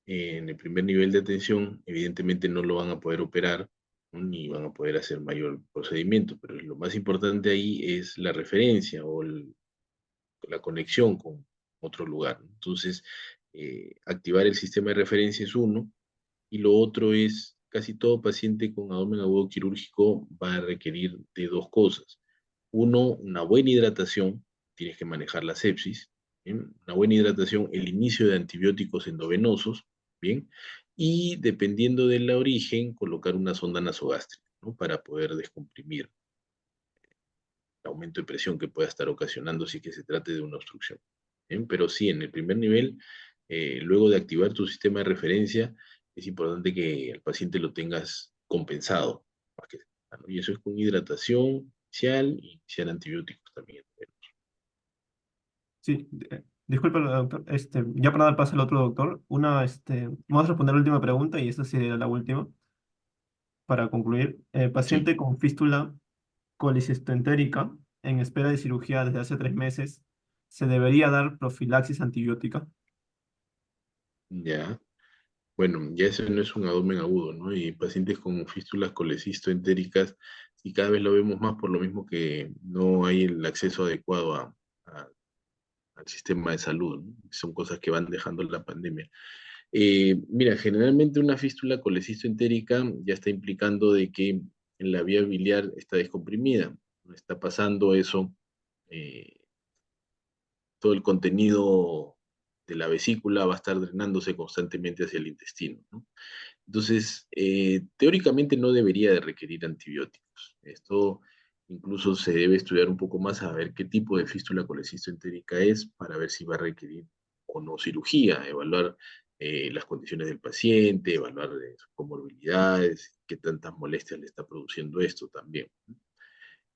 en el primer nivel de atención, evidentemente no lo van a poder operar, ¿no? Ni van a poder hacer mayor procedimiento, pero lo más importante ahí es la referencia o la conexión con otro lugar, ¿no? Entonces, activar el sistema de referencia es uno, y lo otro es, casi todo paciente con abdomen agudo quirúrgico va a requerir de dos cosas. Uno, una buena hidratación, tienes que manejar la sepsis, ¿bien? Una buena hidratación, el inicio de antibióticos endovenosos, ¿bien? Y dependiendo del origen, colocar una sonda nasogástrica, ¿no? Para poder descomprimir el aumento de presión que pueda estar ocasionando si que se trate de una obstrucción. ¿Bien? Pero sí, en el primer nivel, luego de activar tu sistema de referencia, es importante que al paciente lo tengas compensado, más que nada, ¿no? Y eso es con hidratación inicial y iniciar antibióticos también. Sí, disculpe, doctor, ya para dar paso al otro doctor, vamos a responder la última pregunta y esta sería la última para concluir. Sí, Paciente con fístula colicistentérica en espera de cirugía desde hace 3 meses, ¿se debería dar profilaxis antibiótica? ya. Bueno, ya ese no es un abdomen agudo, ¿no? Y pacientes con fístulas colecistoentéricas, y cada vez lo vemos más por lo mismo que no hay el acceso adecuado a- al sistema de salud, ¿no? Son cosas que van dejando la pandemia. Mira, generalmente una fístula colecistoentérica ya está implicando de que la vía biliar está descomprimida, ¿no? Está pasando eso, eh, todo el contenido de la vesícula va a estar drenándose constantemente hacia el intestino, ¿no? Entonces, teóricamente no debería de requerir antibióticos. Esto incluso se debe estudiar un poco más a ver qué tipo de fístula colecistoentérica es para ver si va a requerir o no cirugía, evaluar las condiciones del paciente, evaluar sus comorbilidades, qué tantas molestias le está produciendo esto también.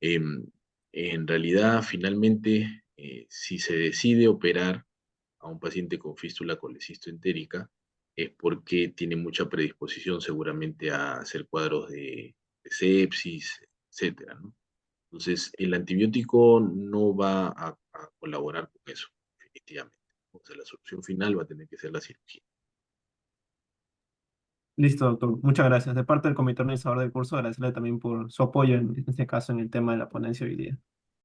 Em, en realidad, finalmente, si se decide operar a un paciente con fístula colecistoentérica, es porque tiene mucha predisposición seguramente a hacer cuadros de sepsis, etcétera, ¿no? Entonces, el antibiótico no va a colaborar con eso, definitivamente. O sea, la solución final va a tener que ser la cirugía. Listo, doctor. Muchas gracias. De parte del comité organizador del curso, agradecerle también por su apoyo en este caso en el tema de la ponencia hoy día.